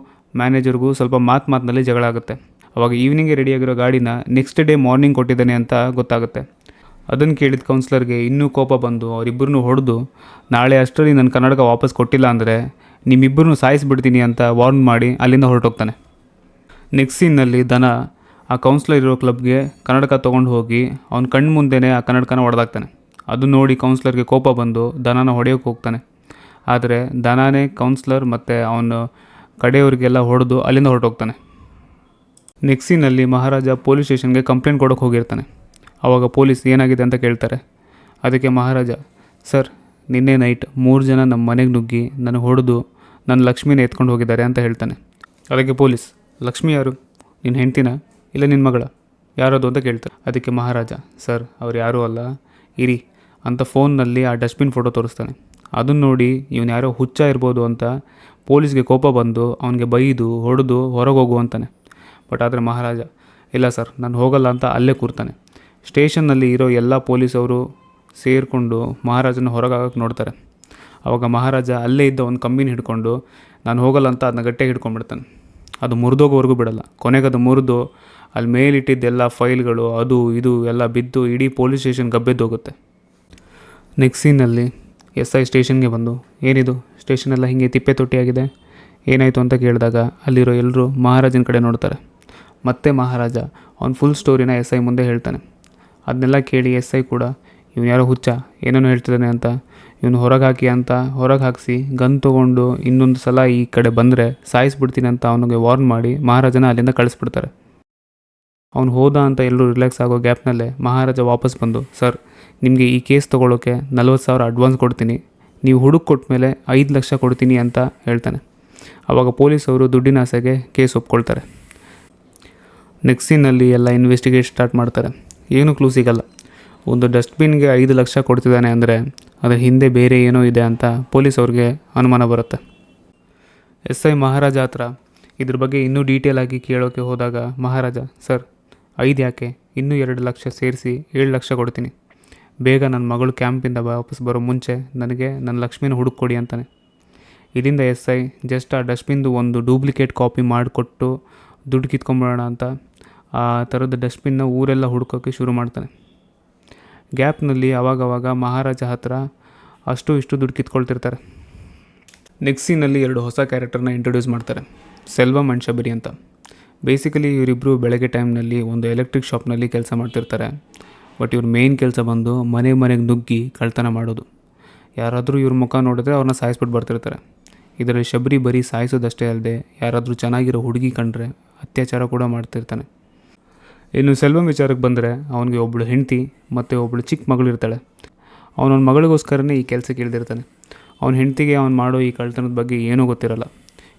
ಮ್ಯಾನೇಜರ್ಗೂ ಸ್ವಲ್ಪ ಮಾತಿನಲ್ಲಿ ಜಗಳ ಆಗುತ್ತೆ. ಅವಾಗ ಈವ್ನಿಂಗ್ಗೆ ರೆಡಿಯಾಗಿರೋ ಗಾಡಿನ ನೆಕ್ಸ್ಟ್ ಡೇ ಮಾರ್ನಿಂಗ್ ಕೊಟ್ಟಿದ್ದಾನೆ ಅಂತ ಗೊತ್ತಾಗುತ್ತೆ. ಅದನ್ನು ಕೇಳಿದ ಕೌನ್ಸಿಲರ್ಗೆ ಇನ್ನೂ ಕೋಪ ಬಂದು ಅವರಿಬ್ಬರನ್ನೂ ಹೊಡೆದು ನಾಳೆ ಅಷ್ಟರಲ್ಲಿ ನನ್ನ ಕನ್ನಡಕ ವಾಪಸ್ ಕೊಟ್ಟಿಲ್ಲ ಅಂದರೆ ನಿಮ್ಮಿಬ್ಬರನ್ನೂ ಸಾಯಿಸಿಬಿಡ್ತೀನಿ ಅಂತ ವಾರ್ನ್ ಮಾಡಿ ಅಲ್ಲಿಂದ ಹೊರಟೋಗ್ತಾನೆ. ನೆಕ್ಸ್ಟ್ ಸೀನ್ನಲ್ಲಿ ದನ ಆ ಕೌನ್ಸಿಲರ್ ಇರೋ ಕ್ಲಬ್ಗೆ ಕನ್ನಡಕ ತೊಗೊಂಡು ಹೋಗಿ ಅವ್ನ ಕಣ್ಣು ಮುಂದೆನೇ ಆ ಕನ್ನಡಕನ ಹೊಡೆದಾಕ್ತಾನೆ. ಅದು ನೋಡಿ ಕೌನ್ಸಿಲರ್ಗೆ ಕೋಪ ಬಂದು ದನನ ಹೊಡೆಯೋಕ್ಕೆ ಹೋಗ್ತಾನೆ. ಆದರೆ ದನನೇ ಕೌನ್ಸಿಲರ್ ಮತ್ತು ಅವನ ಕಡೆಯವ್ರಿಗೆಲ್ಲ ಹೊಡೆದು ಅಲ್ಲಿಂದ ಹೊರಟೋಗ್ತಾನೆ. ನೆಕ್ಸ್ಟ್ ಸೀನಲ್ಲಿ ಮಹಾರಾಜ ಪೊಲೀಸ್ ಸ್ಟೇಷನ್ಗೆ ಕಂಪ್ಲೇಂಟ್ ಕೊಡೋಕ್ಕೆ ಹೋಗಿರ್ತಾನೆ. ಆವಾಗ ಪೊಲೀಸ್ ಏನಾಗಿದೆ ಅಂತ ಕೇಳ್ತಾರೆ. ಅದಕ್ಕೆ ಮಹಾರಾಜ, ಸರ್ ನಿನ್ನೆ ನೈಟ್ 3 ಜನ ನಮ್ಮ ಮನೆಗೆ ನುಗ್ಗಿ ನನಗೆ ಹೊಡೆದು ನನ್ನ ಲಕ್ಷ್ಮಿನ ಎತ್ಕೊಂಡು ಹೋಗಿದ್ದಾರೆ ಅಂತ ಹೇಳ್ತಾನೆ. ಅದಕ್ಕೆ ಪೊಲೀಸ್, ಲಕ್ಷ್ಮಿ ಯಾರು, ನಿನ್ನ ಹೆಂಡ್ತಿನ ಇಲ್ಲ ನಿನ್ನ ಮಗಳ, ಯಾರದು ಅಂತ ಕೇಳ್ತಾರೆ. ಅದಕ್ಕೆ ಮಹಾರಾಜ, ಸರ್ ಅವ್ರು ಯಾರೂ ಅಲ್ಲ, ಇರಿ ಅಂತ ಫೋನ್ನಲ್ಲಿ ಆ ಡಸ್ಟ್ಬಿನ್ ಫೋಟೋ ತೋರಿಸ್ತಾನೆ. ಅದನ್ನು ನೋಡಿ ಇವನು ಯಾರೋ ಹುಚ್ಚ ಇರ್ಬೋದು ಅಂತ ಪೊಲೀಸ್ಗೆ ಕೋಪ ಬಂದು ಅವನಿಗೆ ಬೈದು ಹೊಡೆದು ಹೊರಗೆ ಹೋಗು ಅಂತಾನೆ. ಬಟ್ ಆದರೆ ಮಹಾರಾಜ, ಇಲ್ಲ ಸರ್ ನಾನು ಹೋಗಲ್ಲ ಅಂತ ಅಲ್ಲೇ ಕೂರ್ತಾನೆ. ಸ್ಟೇಷನ್ನಲ್ಲಿ ಇರೋ ಎಲ್ಲ ಪೊಲೀಸವರು ಸೇರಿಕೊಂಡು ಮಹಾರಾಜನ ಹೊರಗಾಗಕ್ಕೆ ನೋಡ್ತಾರೆ. ಆವಾಗ ಮಹಾರಾಜ ಅಲ್ಲೇ ಇದ್ದ ಒಂದು ಕಂಬಿನ ಹಿಡ್ಕೊಂಡು ನಾನು ಹೋಗಲ್ಲ ಅಂತ ಅದನ್ನ ಗಟ್ಟಿಯಾಗಿ ಹಿಡ್ಕೊಂಡ್ಬಿಡ್ತಾನೆ. ಅದು ಮುರಿದೋಗೋವರೆಗೂ ಬಿಡಲ್ಲ. ಕೊನೆಗೆ ಅದು ಮುರಿದು ಅಲ್ಲಿ ಮೇಲಿಟ್ಟಿದ್ದೆಲ್ಲ ಫೈಲ್ಗಳು ಅದು ಇದು ಎಲ್ಲ ಬಿದ್ದು ಇಡೀ ಪೊಲೀಸ್ ಸ್ಟೇಷನ್ ಗಬ್ಬೆದ್ದೋಗುತ್ತೆ. ನೆಕ್ಸ್ಟ್ ಸೀನಲ್ಲಿ SI ಸ್ಟೇಷನ್ಗೆ ಬಂದು, ಏನಿದು ಸ್ಟೇಷನೆಲ್ಲ ಹೀಗೆ ತಿಪ್ಪೆ ತೊಟ್ಟಿಯಾಗಿದೆ, ಏನಾಯಿತು ಅಂತ ಕೇಳಿದಾಗ ಅಲ್ಲಿರೋ ಎಲ್ಲರೂ ಮಹಾರಾಜನ ಕಡೆ ನೋಡ್ತಾರೆ. ಮತ್ತೆ ಮಹಾರಾಜ ಅವ್ನು ಫುಲ್ ಸ್ಟೋರಿನ SI ಮುಂದೆ ಹೇಳ್ತಾನೆ. ಅದನ್ನೆಲ್ಲ ಕೇಳಿ SI ಕೂಡ ಇವನು ಯಾರೋ ಹುಚ್ಚ ಏನೇನೋ ಹೇಳ್ತಿದ್ದಾನೆ ಅಂತ ಇವನು ಹೊರಗೆ ಹಾಕಿಸಿ ಗನ್ ತೊಗೊಂಡು ಇನ್ನೊಂದು ಸಲ ಈ ಕಡೆ ಬಂದರೆ ಸಾಯಿಸ್ಬಿಡ್ತೀನಿ ಅಂತ ಅವನಿಗೆ ವಾರ್ನ್ ಮಾಡಿ ಮಹಾರಾಜನ ಅಲ್ಲಿಂದ ಕಳಿಸ್ಬಿಡ್ತಾರೆ. ಅವ್ನು ಹೋದ ಅಂತ ಎಲ್ಲರೂ ರಿಲ್ಯಾಕ್ಸ್ ಆಗೋ ಗ್ಯಾಪ್ನಲ್ಲೇ ಮಹಾರಾಜ ವಾಪಸ್ ಬಂದು, ಸರ್ ನಿಮಗೆ ಈ ಕೇಸ್ ತೊಗೊಳ್ಳೋಕ್ಕೆ 40,000 ಅಡ್ವಾನ್ಸ್ ಕೊಡ್ತೀನಿ, ನೀವು ಹುಡುಕ್ ಕೊಟ್ಟ ಮೇಲೆ 5 ಲಕ್ಷ ಕೊಡ್ತೀನಿ ಅಂತ ಹೇಳ್ತಾನೆ. ಆವಾಗ ಪೊಲೀಸವರು ದುಡ್ಡಿನ ಆಸೆಗೆ ಕೇಸ್ ಒಪ್ಕೊಳ್ತಾರೆ. ನೆಕ್ಸ್ಟ್ ಸೀನಲ್ಲಿ ಎಲ್ಲ ಇನ್ವೆಸ್ಟಿಗೇಟ್ ಸ್ಟಾರ್ಟ್ ಮಾಡ್ತಾರೆ. ಏನೂ ಕ್ಲೂ ಸಿಗಲ್ಲ. ಒಂದು ಡಸ್ಟ್ಬಿನ್ಗೆ 5 ಲಕ್ಷ ಕೊಡ್ತಿದ್ದಾನೆ ಅಂದರೆ ಅದರ ಹಿಂದೆ ಬೇರೆ ಏನೋ ಇದೆ ಅಂತ ಪೊಲೀಸವ್ರಿಗೆ ಅನುಮಾನ ಬರುತ್ತೆ. SI ಮಹಾರಾಜ ಹತ್ರ ಇದ್ರ ಬಗ್ಗೆ ಇನ್ನೂ ಡೀಟೇಲ್ ಆಗಿ ಕೇಳೋಕ್ಕೆ ಹೋದಾಗ ಮಹಾರಾಜ, ಸರ್ 5 ಯಾಕೆ, ಇನ್ನೂ 2 ಲಕ್ಷ ಸೇರಿಸಿ 7 ಲಕ್ಷ ಕೊಡ್ತೀನಿ, ಬೇಗ ನನ್ನ ಮಗಳು ಕ್ಯಾಂಪಿಂದ ವಾಪಸ್ ಬರೋ ಮುಂಚೆ ನನಗೆ ನನ್ನ ಲಕ್ಷ್ಮಿನ ಹುಡುಕೊಡಿ ಅಂತಾನೆ. ಇದರಿಂದ SI ಜಸ್ಟ್ ಆ ಡಸ್ಟ್ಬಿನ್ದು ಒಂದು ಡೂಪ್ಲಿಕೇಟ್ ಕಾಪಿ ಮಾಡಿಕೊಟ್ಟು ದುಡ್ಡು ಕಿತ್ಕೊಂಬಿಡೋಣ ಅಂತ ಆ ಥರದ ಡಸ್ಟ್ಬಿನ್ನ ಊರೆಲ್ಲ ಹುಡುಕೋಕ್ಕೆ ಶುರು ಮಾಡ್ತಾನೆ. ಗ್ಯಾಪ್ನಲ್ಲಿ ಅವಾಗವಾಗ ಮಹಾರಾಜ ಹತ್ರ ಅಷ್ಟು ಇಷ್ಟು ದುಡ್ಡು ಕಿತ್ಕೊಳ್ತಿರ್ತಾರೆ. ನೆಕ್ಸ್ಟ್ ಸೀನಲ್ಲಿ 2 ಹೊಸ ಕ್ಯಾರೆಕ್ಟರ್ನ ಇಂಟ್ರೊಡ್ಯೂಸ್ ಮಾಡ್ತಾರೆ, ಸೆಲ್ವಮ್ ಆ್ಯಂಡ್ ಶಬರಿ ಅಂತ. ಬೇಸಿಕಲಿ ಇವರಿಬ್ಬರು ಬೆಳಗ್ಗೆ ಟೈಮ್ನಲ್ಲಿ ಒಂದು ಎಲೆಕ್ಟ್ರಿಕ್ ಶಾಪ್ನಲ್ಲಿ ಕೆಲಸ ಮಾಡ್ತಿರ್ತಾರೆ. ಬಟ್ ಇವ್ರ ಮೇನ್ ಕೆಲಸ ಬಂದು ಮನೆಗೆ ನುಗ್ಗಿ ಕಳ್ತನ ಮಾಡೋದು. ಯಾರಾದರೂ ಇವ್ರ ಮುಖ ನೋಡಿದ್ರೆ ಅವ್ರನ್ನ ಸಾಯಿಸ್ಬಿಟ್ಟು ಬರ್ತಿರ್ತಾರೆ. ಇದರಲ್ಲಿ ಶಬರಿ ಬರೀ ಸಾಯಿಸೋದಷ್ಟೇ ಅಲ್ಲದೆ ಯಾರಾದರೂ ಚೆನ್ನಾಗಿರೋ ಹುಡುಗಿ ಕಂಡ್ರೆ ಅತ್ಯಾಚಾರ ಕೂಡ ಮಾಡ್ತಿರ್ತಾನೆ. ಇನ್ನು ಸೆಲ್ವಮ್ ವಿಚಾರಕ್ಕೆ ಬಂದರೆ ಅವನಿಗೆ ಒಬ್ಬಳು ಹೆಂಡತಿ ಮತ್ತು ಒಬ್ಬಳು ಚಿಕ್ಕ ಮಗಳು ಇರ್ತಾಳೆ. ಅವನೊಂದು ಮಗಳಿಗೋಸ್ಕರನೇ ಈ ಕೆಲಸಕ್ಕೆ ಇಳಿದಿರ್ತಾನೆ. ಅವನ ಹೆಂಡತಿಗೆ ಅವ್ನು ಮಾಡೋ ಈ ಕಳ್ತನದ ಬಗ್ಗೆ ಏನೂ ಗೊತ್ತಿರಲ್ಲ.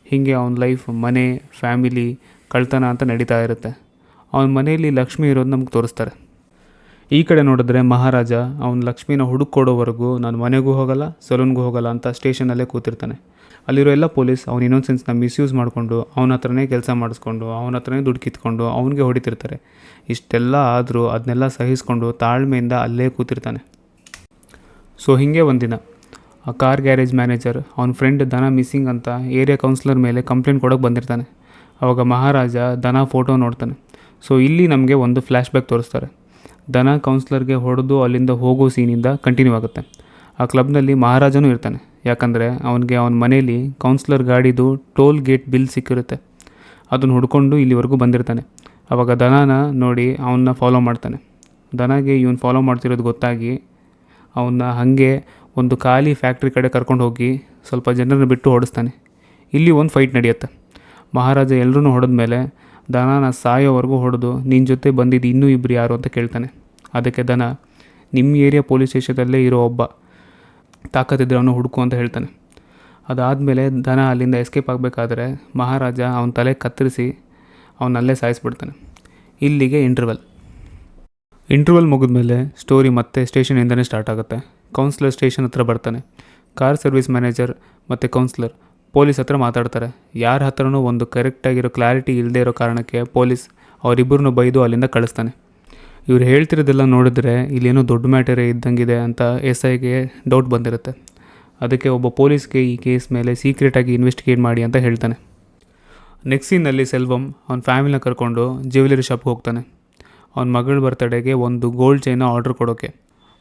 ಹೀಗೆ ಅವನ ಲೈಫ್ ಮನೆ, ಫ್ಯಾಮಿಲಿ, ಕಳ್ತನ ಅಂತ ನಡೀತಾ ಇರುತ್ತೆ. ಅವನ ಮನೆಯಲ್ಲಿ ಲಕ್ಷ್ಮಿ ಇರೋದು ನಮ್ಗೆ ತೋರಿಸ್ತಾರೆ. ಈ ಕಡೆ ನೋಡಿದ್ರೆ ಮಹಾರಾಜ ಅವನ ಲಕ್ಷ್ಮಿನ ಹುಡುಕೊಡೋವರೆಗೂ ನಾನು ಮನೆಗೂ ಹೋಗಲ್ಲ, ಸಲೂನ್ಗೂ ಹೋಗಲ್ಲ ಅಂತ ಸ್ಟೇಷನಲ್ಲೇ ಕೂತಿರ್ತಾನೆ. ಅಲ್ಲಿರೋ ಎಲ್ಲ ಪೊಲೀಸ್ ಅವನ ಇನ್ನೊಂದ್ಸೆನ್ಸ್ನ ಮಿಸ್ಯೂಸ್ ಮಾಡಿಕೊಂಡು ಅವನ ಹತ್ರನೇ ಕೆಲಸ ಮಾಡಿಸ್ಕೊಂಡು ಅವನ ಹತ್ರನೇ ದುಡ್ಡು ಕಿತ್ಕೊಂಡು ಅವನಿಗೆ ಹೊಡಿತಿರ್ತಾರೆ. ಇಷ್ಟೆಲ್ಲ ಆದರೂ ಅದನ್ನೆಲ್ಲ ಸಹಿಸ್ಕೊಂಡು ತಾಳ್ಮೆಯಿಂದ ಅಲ್ಲೇ ಕೂತಿರ್ತಾನೆ. ಸೊ ಹೀಗೆ ಒಂದಿನ ಆ ಕಾರ್ ಗ್ಯಾರೇಜ್ ಮ್ಯಾನೇಜರ್ ಅವನ ಫ್ರೆಂಡ್ ದನ ಮಿಸ್ಸಿಂಗ್ ಅಂತ ಏರಿಯಾ ಕೌನ್ಸಿಲರ್ ಮೇಲೆ ಕಂಪ್ಲೇಂಟ್ ಕೊಡೋಕ್ಕೆ ಬಂದಿರ್ತಾನೆ. ಆವಾಗ ಮಹಾರಾಜ ದನ ಫೋಟೋ ನೋಡ್ತಾನೆ. ಸೊ ಇಲ್ಲಿ ನಮಗೆ ಒಂದು ಫ್ಲ್ಯಾಶ್ ಬ್ಯಾಕ್ ತೋರಿಸ್ತಾರೆ. ದನ ಕೌನ್ಸ್ಲರ್ಗೆ ಹೊಡೆದು ಅಲ್ಲಿಂದ ಹೋಗೋ ಸೀನಿಂದ ಕಂಟಿನ್ಯೂ ಆಗುತ್ತೆ. ಆ ಕ್ಲಬ್ನಲ್ಲಿ ಮಹಾರಾಜನೂ ಇರ್ತಾನೆ. ಯಾಕಂದರೆ ಅವನಿಗೆ ಅವನ ಮನೇಲಿ ಕೌನ್ಸ್ಲರ್ ಗಾಡಿದು ಟೋಲ್ ಗೇಟ್ ಬಿಲ್ ಸಿಕ್ಕಿರುತ್ತೆ. ಅದನ್ನು ಹುಡ್ಕೊಂಡು ಇಲ್ಲಿವರೆಗೂ ಬಂದಿರ್ತಾನೆ. ಆವಾಗ ದನನ ನೋಡಿ ಅವನ್ನ ಫಾಲೋ ಮಾಡ್ತಾನೆ. ದನಗೆ ಇವನು ಫಾಲೋ ಮಾಡ್ತಿರೋದು ಗೊತ್ತಾಗಿ ಅವನ್ನ ಹಾಗೆ ಒಂದು ಖಾಲಿ ಫ್ಯಾಕ್ಟ್ರಿ ಕಡೆ ಕರ್ಕೊಂಡು ಹೋಗಿ ಸ್ವಲ್ಪ ಜನರನ್ನ ಬಿಟ್ಟು ಓಡಿಸ್ತಾನೆ. ಇಲ್ಲಿ ಒಂದು ಫೈಟ್ ನಡೆಯುತ್ತೆ. ಮಹಾರಾಜ ಎಲ್ಲರೂ ಹೊಡೆದ್ಮೇಲೆ ದನನ ಸಾಯೋವರೆಗೂ ಹೊಡೆದು ನಿನ್ನ ಜೊತೆ ಬಂದಿದ್ದು ಇನ್ನೂ ಇಬ್ಬರು ಯಾರು ಅಂತ ಕೇಳ್ತಾನೆ. ಅದಕ್ಕೆ ದನ, ನಿಮ್ಮ ಏರಿಯಾ ಪೊಲೀಸ್ ಸ್ಟೇಷನಲ್ಲೇ ಇರೋ ಒಬ್ಬ ತಾಕತ್ತಿದ್ರೆ ಅವನು ಹುಡುಕು ಅಂತ ಹೇಳ್ತಾನೆ. ಅದಾದಮೇಲೆ ದನ ಅಲ್ಲಿಂದ ಎಸ್ಕೇಪ್ ಆಗಬೇಕಾದ್ರೆ ಮಹಾರಾಜ ಅವನ ತಲೆ ಕತ್ತರಿಸಿ ಅವನಲ್ಲೇ ಸಾಯಿಸ್ಬಿಡ್ತಾನೆ. ಇಲ್ಲಿಗೆ ಇಂಟರ್ವಲ್ ಮುಗಿದ್ಮೇಲೆ ಸ್ಟೋರಿ ಮತ್ತೆ ಸ್ಟೇಷನಿಂದನೇ ಸ್ಟಾರ್ಟ್ ಆಗುತ್ತೆ. ಕೌನ್ಸ್ಲರ್ ಸ್ಟೇಷನ್ ಹತ್ರ ಬರ್ತಾನೆ. ಕಾರ್ ಸರ್ವಿಸ್ ಮ್ಯಾನೇಜರ್ ಮತ್ತು ಕೌನ್ಸ್ಲರ್ ಪೊಲೀಸ್ ಹತ್ರ ಮಾತಾಡ್ತಾರೆ. ಯಾರ ಹತ್ರನೂ ಒಂದು ಕರೆಕ್ಟಾಗಿರೋ ಕ್ಲಾರಿಟಿ ಇಲ್ಲದೆ ಇರೋ ಕಾರಣಕ್ಕೆ ಪೊಲೀಸ್ ಅವರಿಬ್ಬರನ್ನೂ ಬೈದು ಅಲ್ಲಿಂದ ಕಳಿಸ್ತಾನೆ. ಇವ್ರು ಹೇಳ್ತಿರೋದೆಲ್ಲ ನೋಡಿದ್ರೆ ಇಲ್ಲೇನೋ ದೊಡ್ಡ ಮ್ಯಾಟರೇ ಇದ್ದಂಗಿದೆ ಅಂತ SIಗೆ ಡೌಟ್ ಬಂದಿರುತ್ತೆ. ಅದಕ್ಕೆ ಒಬ್ಬ ಪೊಲೀಸ್ಗೆ ಈ ಕೇಸ್ ಮೇಲೆ ಸೀಕ್ರೆಟಾಗಿ ಇನ್ವೆಸ್ಟಿಗೇಟ್ ಮಾಡಿ ಅಂತ ಹೇಳ್ತಾನೆ. ನೆಕ್ಸ್ಟ್ ಸೀನಲ್ಲಿ ಸೆಲ್ವಮ್ ಅವನ ಫ್ಯಾಮಿಲಿನ ಕರ್ಕೊಂಡು ಜ್ಯುವೆಲರಿ ಶಾಪ್ಗೆ ಹೋಗ್ತಾನೆ. ಅವನ ಮಗಳ ಬರ್ತಡೆಗೆ ಒಂದು ಗೋಲ್ಡ್ ಚೈನ ಆರ್ಡ್ರ್ ಕೊಡೋಕ್ಕೆ.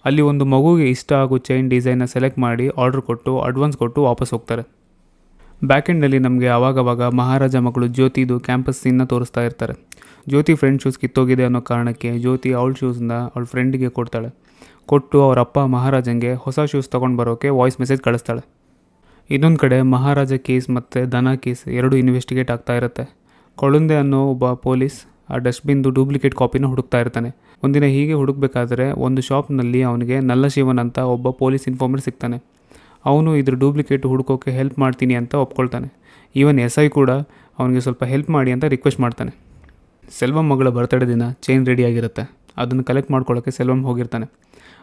ಅಲ್ಲಿ ಒಂದು ಮಗುಗೆ ಇಷ್ಟ ಆಗೋ ಚೈನ್ ಡಿಸೈನ್ನ ಸೆಲೆಕ್ಟ್ ಮಾಡಿ ಆರ್ಡ್ರ್ ಕೊಟ್ಟು ಅಡ್ವಾನ್ಸ್ ಕೊಟ್ಟು ವಾಪಸ್ ಹೋಗ್ತಾರೆ. ಬ್ಯಾಕೆಂಡಲ್ಲಿ ನಮಗೆ ಆವಾಗವಾಗ ಮಹಾರಾಜ ಮಗಳು ಜ್ಯೋತಿದು ಕ್ಯಾಂಪಸ್ ಸೀನ್ನ ತೋರಿಸ್ತಾ ಇರ್ತಾರೆ. ಜ್ಯೋತಿ ಫ್ರೆಂಡ್ ಶೂಸ್ ಕಿತ್ತೋಗಿದೆ ಅನ್ನೋ ಕಾರಣಕ್ಕೆ ಜ್ಯೋತಿ ಅವಳ ಶೂಸ್ನ ಅವಳ ಫ್ರೆಂಡಿಗೆ ಕೊಡ್ತಾಳೆ. ಕೊಟ್ಟು ಅವರ ಅಪ್ಪ ಮಹಾರಾಜಂಗೆ ಹೊಸ ಶೂಸ್ ತೊಗೊಂಡು ಬರೋಕ್ಕೆ ವಾಯ್ಸ್ ಮೆಸೇಜ್ ಕಳಿಸ್ತಾಳೆ. ಇನ್ನೊಂದು ಕಡೆ ಮಹಾರಾಜ ಕೇಸ್ ಮತ್ತು ದನ ಕೇಸ್ ಎರಡೂ ಇನ್ವೆಸ್ಟಿಗೇಟ್ ಆಗ್ತಾ ಇರುತ್ತೆ. ಕೊಳುಂದೆ ಅನ್ನೋ ಒಬ್ಬ ಪೊಲೀಸ್ ಆ ಡಸ್ಟ್ಬಿನ್ದು ಡೂಪ್ಲಿಕೇಟ್ ಕಾಪಿನ ಹುಡುಕ್ತಾ ಇರ್ತಾನೆ. ಒಂದಿನ ಹೀಗೆ ಹುಡುಕಬೇಕಾದ್ರೆ ಒಂದು ಶಾಪ್ನಲ್ಲಿ ಅವನಿಗೆ ನಲ್ಲ ಶಿವನ್ ಅಂತ ಒಬ್ಬ ಪೊಲೀಸ್ ಇನ್ಫಾರ್ಮರ್ ಸಿಗ್ತಾನೆ. ಅವನು ಇದ್ರ ಡೂಪ್ಲಿಕೇಟ್ ಹುಡುಕೋಕ್ಕೆ ಹೆಲ್ಪ್ ಮಾಡ್ತೀನಿ ಅಂತ ಒಪ್ಕೊಳ್ತಾನೆ. ಈವನ್ SI ಕೂಡ ಅವನಿಗೆ ಸ್ವಲ್ಪ ಹೆಲ್ಪ್ ಮಾಡಿ ಅಂತ ರಿಕ್ವೆಸ್ಟ್ ಮಾಡ್ತಾನೆ. ಸೆಲ್ವಮ್ ಮಗಳ ಬರ್ತಡೇ ದಿನ ಚೈನ್ ರೆಡಿಯಾಗಿರುತ್ತೆ. ಅದನ್ನು ಕಲೆಕ್ಟ್ ಮಾಡ್ಕೊಳ್ಳೋಕ್ಕೆ ಸೆಲ್ವಮ್ ಹೋಗಿರ್ತಾನೆ.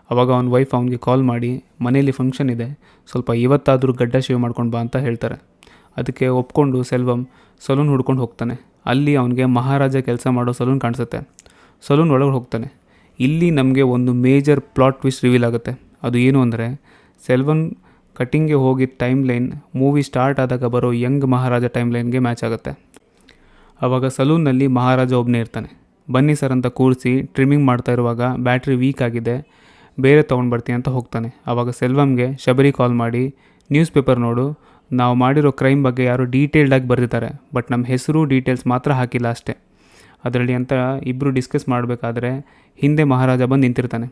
ಆವಾಗ ಅವನ ವೈಫ್ ಅವನಿಗೆ ಕಾಲ್ ಮಾಡಿ ಮನೇಲಿ ಫಂಕ್ಷನ್ ಇದೆ, ಸ್ವಲ್ಪ ಇವತ್ತಾದರೂ ಗಡ್ಡ ಶೇವ್ ಮಾಡ್ಕೊಂಡು ಬಾ ಅಂತ ಹೇಳ್ತಾರೆ. ಅದಕ್ಕೆ ಒಪ್ಕೊಂಡು ಸೆಲ್ವಮ್ ಸಲೂನ್ ಹುಡ್ಕೊಂಡು ಹೋಗ್ತಾನೆ. ಅಲ್ಲಿ ಅವನಿಗೆ ಮಹಾರಾಜ ಕೆಲಸ ಮಾಡೋ ಸಲೂನ್ ಕಾಣಿಸುತ್ತೆ. ಸಲೂನ್ ಒಳಗೆ ಹೋಗ್ತಾನೆ. ಇಲ್ಲಿ ನಮಗೆ ಒಂದು ಮೇಜರ್ ಪ್ಲಾಟ್ ಟ್ವಿಸ್ಟ್ ರಿವೀಲ್ ಆಗುತ್ತೆ. ಅದು ಏನು ಅಂದರೆ ಸೆಲ್ವಮ್ ಕಟ್ಟಿಂಗ್ಗೆ ಹೋಗಿದ್ದ ಟೈಮ್ ಲೈನ್ ಮೂವಿ ಸ್ಟಾರ್ಟ್ ಆದಾಗ ಬರೋ ಯಂಗ್ ಮಹಾರಾಜ ಟೈಮ್ ಲೈನ್ಗೆ ಮ್ಯಾಚ್ ಆಗುತ್ತೆ. ಆವಾಗ ಸಲೂನ್ನಲ್ಲಿ ಮಹಾರಾಜ ಒಬ್ಬನೇ ಇರ್ತಾನೆ. ಬನ್ನಿ ಸರ್ ಅಂತ ಕೂರಿಸಿ ಟ್ರಿಮ್ಮಿಂಗ್ ಮಾಡ್ತಾ ಇರುವಾಗ ಬ್ಯಾಟ್ರಿ ವೀಕ್ ಆಗಿದೆ, ಬೇರೆ ತೊಗೊಂಡು ಬರ್ತೀನಿ ಅಂತ ಹೋಗ್ತಾನೆ. ಆವಾಗ ಸೆಲ್ವಮ್ಗೆ ಶಬರಿ ಕಾಲ್ ಮಾಡಿ, ನ್ಯೂಸ್ ಪೇಪರ್ ನೋಡು, ನಾವು ಮಾಡಿರೋ ಕ್ರೈಮ್ ಬಗ್ಗೆ ಯಾರೋ ಡೀಟೇಲ್ಡಾಗಿ ಬರೆದಿದ್ದಾರೆ, ಬಟ್ ನಮ್ಮ ಹೆಸರು ಡೀಟೇಲ್ಸ್ ಮಾತ್ರ ಹಾಕಿಲ್ಲ ಅಷ್ಟೇ ಅದರಲ್ಲಿ ಅಂತ ಇಬ್ಬರು ಡಿಸ್ಕಸ್ ಮಾಡಬೇಕಾದ್ರೆ ಹಿಂದೆ ಮಹಾರಾಜ ಬಂದು ನಿಂತಿರ್ತಾನೆ.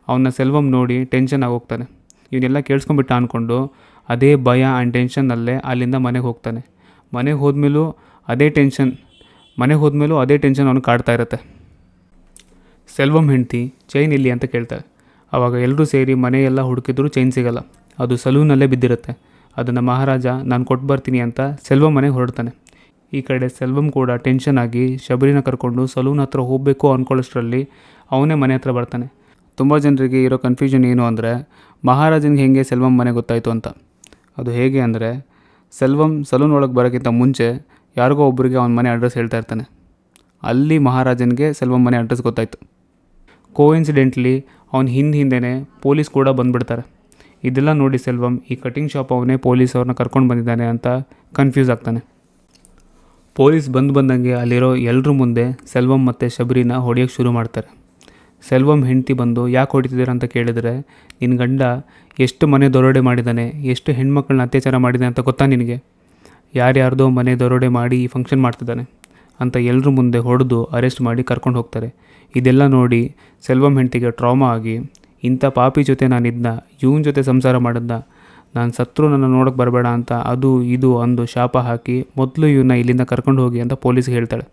ಅವನ್ನ ಸೆಲ್ವಮ್ ನೋಡಿ ಟೆನ್ಷನ್ ಆಗೋಗ್ತಾನೆ. ಇವನ್ನೆಲ್ಲ ಕೇಳಿಸ್ಕೊಂಬಿಟ್ಟು ಅಂದ್ಕೊಂಡು ಅದೇ ಭಯ ಆ್ಯಂಡ್ ಟೆನ್ಷನ್ನಲ್ಲೇ ಅಲ್ಲಿಂದ ಮನೆಗೆ ಹೋಗ್ತಾನೆ. ಮನೆಗೆ ಹೋದ್ಮೇಲೂ ಅದೇ ಟೆನ್ಷನ್ ಅವನು ಕಾಡ್ತಾ ಇರುತ್ತೆ. ಸೆಲ್ವಂ ಹೆಂಡ್ತಿ ಚೈನ್ ಇಲ್ಲಿ ಅಂತ ಕೇಳ್ತಾರೆ. ಆವಾಗ ಎಲ್ಲರೂ ಸೇರಿ ಮನೆಯೆಲ್ಲ ಹುಡುಕಿದ್ರೂ ಚೈನ್ ಸಿಗಲ್ಲ. ಅದು ಸಲೂನಲ್ಲೇ ಬಿದ್ದಿರುತ್ತೆ. ಅದನ್ನು ಮಹಾರಾಜ ನಾನು ಕೊಟ್ಟು ಬರ್ತೀನಿ ಅಂತ ಸೆಲ್ವಂ ಮನೆಗೆ ಹೊರಡ್ತಾನೆ. ಈ ಕಡೆ ಸೆಲ್ವಂ ಕೂಡ ಟೆನ್ಷನ್ ಆಗಿ ಶಬರಿನ ಕರ್ಕೊಂಡು ಸಲೂನ್ ಹತ್ರ ಹೋಗಬೇಕು ಅಂದ್ಕೊಳ್ಳೋಷ್ಟರಲ್ಲಿ ಅವನೇ ಮನೆ ಹತ್ರ ಬರ್ತಾನೆ. ತುಂಬ ಜನರಿಗೆ ಇರೋ ಕನ್ಫ್ಯೂಷನ್ ಏನು ಅಂದರೆ ಮಹಾರಾಜನಿಗೆ ಹೇಗೆ ಸೆಲ್ವಂ ಮನೆ ಗೊತ್ತಾಯಿತು ಅಂತ. ಅದು ಹೇಗೆ ಅಂದರೆ ಸೆಲ್ವಂ ಸಲೂನ್ ಒಳಗೆ ಬರೋಕ್ಕಿಂತ ಮುಂಚೆ ಯಾರಿಗೋ ಒಬ್ಬರಿಗೆ ಅವನ ಮನೆ ಅಡ್ರೆಸ್ ಹೇಳ್ತಾ ಇರ್ತಾನೆ. ಅಲ್ಲಿ ಮಹಾರಾಜನಿಗೆ ಸೆಲ್ವಂ ಮನೆ ಅಡ್ರೆಸ್ ಗೊತ್ತಾಯಿತು. ಕೋಇನ್ಸಿಡೆಂಟ್ಲಿ ಅವನ ಹಿಂದೆನೇ ಪೊಲೀಸ್ ಕೂಡ ಬಂದುಬಿಡ್ತಾರೆ. ಇದೆಲ್ಲ ನೋಡಿ ಸೆಲ್ವಂ ಈ ಕಟಿಂಗ್ ಶಾಪ್ ಅವನೇ ಪೊಲೀಸ್ ಅವ್ರನ್ನ ಕರ್ಕೊಂಡು ಬಂದಿದ್ದಾನೆ ಅಂತ ಕನ್ಫ್ಯೂಸ್ ಆಗ್ತಾನೆ. ಪೊಲೀಸ್ ಬಂದಂಗೆ ಅಲ್ಲಿರೋ ಎಲ್ಲರ ಮುಂದೆ ಸೆಲ್ವಂ ಮತ್ತು ಶಬರಿನ ಹೊಡೆಯೋಕ್ಕೆ ಶುರು ಮಾಡ್ತಾರೆ. ಸೆಲ್ವಂ ಹೆಂಡ್ತಿ ಬಂದು ಯಾಕೆ ಹೊಡಿತಿದ್ದೀರ ಅಂತ ಕೇಳಿದರೆ, ನಿನ್ನ ಗಂಡ ಎಷ್ಟು ಮನೆ ದರೋಡೆ ಮಾಡಿದ್ದಾನೆ, ಎಷ್ಟು ಹೆಣ್ಮಕ್ಳನ್ನ ಅತ್ಯಾಚಾರ ಮಾಡಿದ್ದಾನೆ ಅಂತ ಗೊತ್ತಾ ನಿನಗೆ, ಯಾರ್ಯಾರ್ದೋ ಮನೆ ದರೋಡೆ ಮಾಡಿ ಈ ಫಂಕ್ಷನ್ ಮಾಡ್ತಿದ್ದಾನೆ ಅಂತ ಎಲ್ಲರ ಮುಂದೆ ಹೊಡೆದು ಅರೆಸ್ಟ್ ಮಾಡಿ ಕರ್ಕೊಂಡು ಹೋಗ್ತಾರೆ. ಇದೆಲ್ಲ ನೋಡಿ ಸೆಲ್ವಂ ಹೆಂಡ್ತಿಗೆ ಟ್ರಾಮಾ ಆಗಿ, ಇಂಥ ಪಾಪಿ ಜೊತೆ ನಾನಿದ್ನ, ಇವನ ಜೊತೆ ಸಂಸಾರ ಮಾಡಿದ್ನ, ನಾನು ಸತ್ರು ನನ್ನ ನೋಡೋಕ್ಕೆ ಬರಬೇಡ ಅಂತ ಅದು ಇದು ಅಂದು ಶಾಪ ಹಾಕಿ ಮೊದಲು ಇವನ್ನ ಇಲ್ಲಿಂದ ಕರ್ಕೊಂಡು ಹೋಗಿ ಅಂತ ಪೊಲೀಸ್ಗೆ ಹೇಳ್ತಾಳೆ.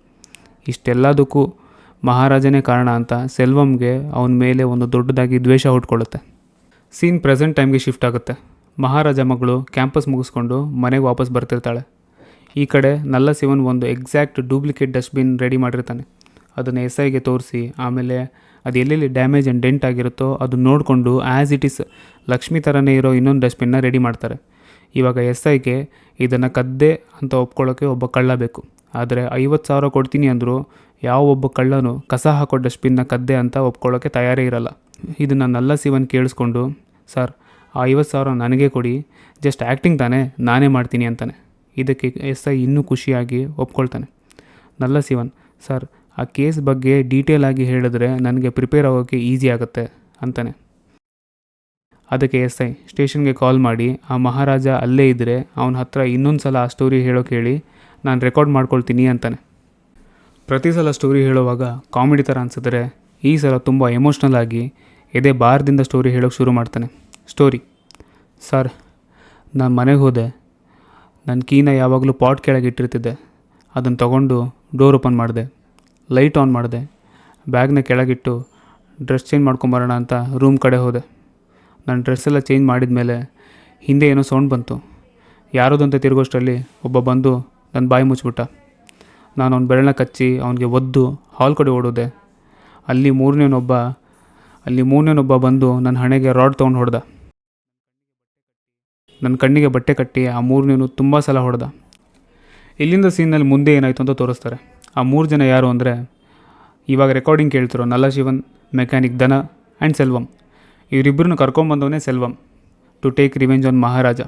ಇಷ್ಟೆಲ್ಲದಕ್ಕೂ ಮಹಾರಾಜನೇ ಕಾರಣ ಅಂತ ಸೆಲ್ವಂಗೆ ಅವನ ಮೇಲೆ ಒಂದು ದೊಡ್ಡದಾಗಿ ದ್ವೇಷ ಹುಟ್ಕೊಳ್ಳುತ್ತೆ. ಸೀನ್ ಪ್ರೆಸೆಂಟ್ ಟೈಮ್ಗೆ ಶಿಫ್ಟ್ ಆಗುತ್ತೆ. ಮಹಾರಾಜ ಮಗಳು ಕ್ಯಾಂಪಸ್ ಮುಗಿಸ್ಕೊಂಡು ಮನೆಗೆ ವಾಪಸ್ ಬರ್ತಿರ್ತಾಳೆ. ಈ ಕಡೆ ನಲ್ಲ ಶಿವನ್ ಒಂದು ಎಕ್ಸಾಕ್ಟ್ ಡೂಪ್ಲಿಕೇಟ್ ಡಸ್ಟ್ಬಿನ್ ರೆಡಿ ಮಾಡಿರ್ತಾನೆ. ಅದನ್ನು SIಗೆ ತೋರಿಸಿ ಆಮೇಲೆ ಅದು ಎಲ್ಲೆಲ್ಲಿ ಡ್ಯಾಮೇಜ್ ಆ್ಯಂಡ್ ಡೆಂಟ್ ಆಗಿರುತ್ತೋ ಅದು ನೋಡಿಕೊಂಡು ಆ್ಯಸ್ ಇಟ್ ಈಸ್ ಲಕ್ಷ್ಮಿ ಥರನೇ ಇರೋ ಇನ್ನೊಂದು ಡಸ್ಟ್ಬಿನ್ನ ರೆಡಿ ಮಾಡ್ತಾರೆ. ಇವಾಗ SIಗೆ ಇದನ್ನು ಕದ್ದೆ ಅಂತ ಒಪ್ಕೊಳ್ಳೋಕ್ಕೆ ಒಬ್ಬ ಕಳ್ಳ ಬೇಕು. ಆದರೆ 50,000 ಕೊಡ್ತೀನಿ ಅಂದರೂ ಯಾವ ಒಬ್ಬ ಕಳ್ಳನು ಕಸ ಹಾಕೋ ಡಸ್ಟ್ಬಿನ್ನ ಕದ್ದೆ ಅಂತ ಒಪ್ಕೊಳ್ಳೋಕ್ಕೆ ತಯಾರೇ ಇರಲ್ಲ. ಇದನ್ನು ನಲ್ಲ ಶಿವನ್ ಕೇಳಿಸ್ಕೊಂಡು, ಸರ್ ಆ 50,000 ನನಗೆ ಕೊಡಿ, ಜಸ್ಟ್ ಆ್ಯಕ್ಟಿಂಗ್ ತಾನೇ, ನಾನೇ ಮಾಡ್ತೀನಿ ಅಂತಾನೆ. ಇದಕ್ಕೆ SI ಇನ್ನೂ ಖುಷಿಯಾಗಿ ಒಪ್ಕೊಳ್ತಾನೆ. ನಲ್ಲ ಶಿವನ್, ಸರ್ ಆ ಕೇಸ್ ಬಗ್ಗೆ ಡೀಟೇಲ್ ಆಗಿ ಹೇಳಿದ್ರೆ ನನಗೆ ಪ್ರಿಪೇರ್ ಆಗೋಕ್ಕೆ ಈಸಿ ಆಗುತ್ತೆ ಅಂತಾನೆ. ಅದಕ್ಕೆ SI ಸ್ಟೇಷನ್ಗೆ ಕಾಲ್ ಮಾಡಿ ಆ ಮಹಾರಾಜ ಅಲ್ಲೇ ಇದ್ದರೆ ಅವನ ಹತ್ರ ಇನ್ನೊಂದು ಸಲ ಆ ಸ್ಟೋರಿ ಹೇಳೋಕೆ ಹೇಳಿ, ನಾನು ರೆಕಾರ್ಡ್ ಮಾಡ್ಕೊಳ್ತೀನಿ ಅಂತಾನೆ. ಪ್ರತಿ ಸಲ ಸ್ಟೋರಿ ಹೇಳುವಾಗ ಕಾಮಿಡಿ ಥರ ಅನಿಸಿದ್ರೆ ಈ ಸಲ ತುಂಬ ಎಮೋಷ್ನಲ್ ಆಗಿ ಎದೆ ಬಾರದಿಂದ ಸ್ಟೋರಿ ಹೇಳೋಕ್ಕೆ ಶುರು ಮಾಡ್ತಾನೆ. ಸ್ಟೋರಿ: ಸರ್, ನಾನು ಮನೆಗೆ ಹೋದೆ. ನನ್ನ ಕೀನ ಯಾವಾಗಲೂ ಪಾಟ್ ಕೆಳಗೆ ಇಟ್ಟಿರ್ತಿದ್ದೆ. ಅದನ್ನು ತೊಗೊಂಡು ಡೋರ್ ಓಪನ್ ಮಾಡಿದೆ, ಲೈಟ್ ಆನ್ ಮಾಡಿದೆ, ಬ್ಯಾಗ್ನ ಕೆಳಗಿಟ್ಟು ಡ್ರೆಸ್ ಚೇಂಜ್ ಮಾಡ್ಕೊಂಬರೋಣ ಅಂತ ರೂಮ್ ಕಡೆ ಹೋದೆ. ನಾನು ಡ್ರೆಸ್ಸೆಲ್ಲ ಚೇಂಜ್ ಮಾಡಿದ ಮೇಲೆ ಹಿಂದೆ ಏನೋ ಸೌಂಡ್ ಬಂತು. ಯಾರೋದಂತ ತಿರುಗೋಷ್ಟರಲ್ಲಿ ಒಬ್ಬ ಬಂದು ನನ್ನ ಬಾಯಿ ಮುಚ್ಚಿಬಿಟ್ಟ. ನಾನು ಅವ್ನ ಬೆರಳನ್ನ ಕಚ್ಚಿ ಅವನಿಗೆ ಒದ್ದು ಹಾಲ್ ಕಡೆ ಓಡೋದೆ. ಅಲ್ಲಿ ಮೂರನೇನೊಬ್ಬ ಬಂದು ನನ್ನ ಹಣೆಗೆ ರಾಡ್ ತೊಗೊಂಡು ಹೊಡೆದ. ನನ್ನ ಕಣ್ಣಿಗೆ ಬಟ್ಟೆ ಕಟ್ಟಿ ಆ ಮೂರನೇನು ತುಂಬ ಸಲ ಹೊಡೆದ. ಇಲ್ಲಿಂದ ಸೀನಲ್ಲಿ ಮುಂದೆ ಏನಾಯಿತು ಅಂತ ತೋರಿಸ್ತಾರೆ. ಆ 3 ಜನ ಯಾರು ಅಂದರೆ, ಇವಾಗ ರೆಕಾರ್ಡಿಂಗ್ ಕೇಳ್ತಿರೋ ನಲ್ಲ ಶಿವನ್, ಮೆಕ್ಯಾನಿಕ್ ಧನ ಆ್ಯಂಡ್ ಸೆಲ್ವಂ. ಇವರಿಬ್ಬರನ್ನು ಕರ್ಕೊಂಬಂದವನೇ Selvam to take revenge on Maharaja.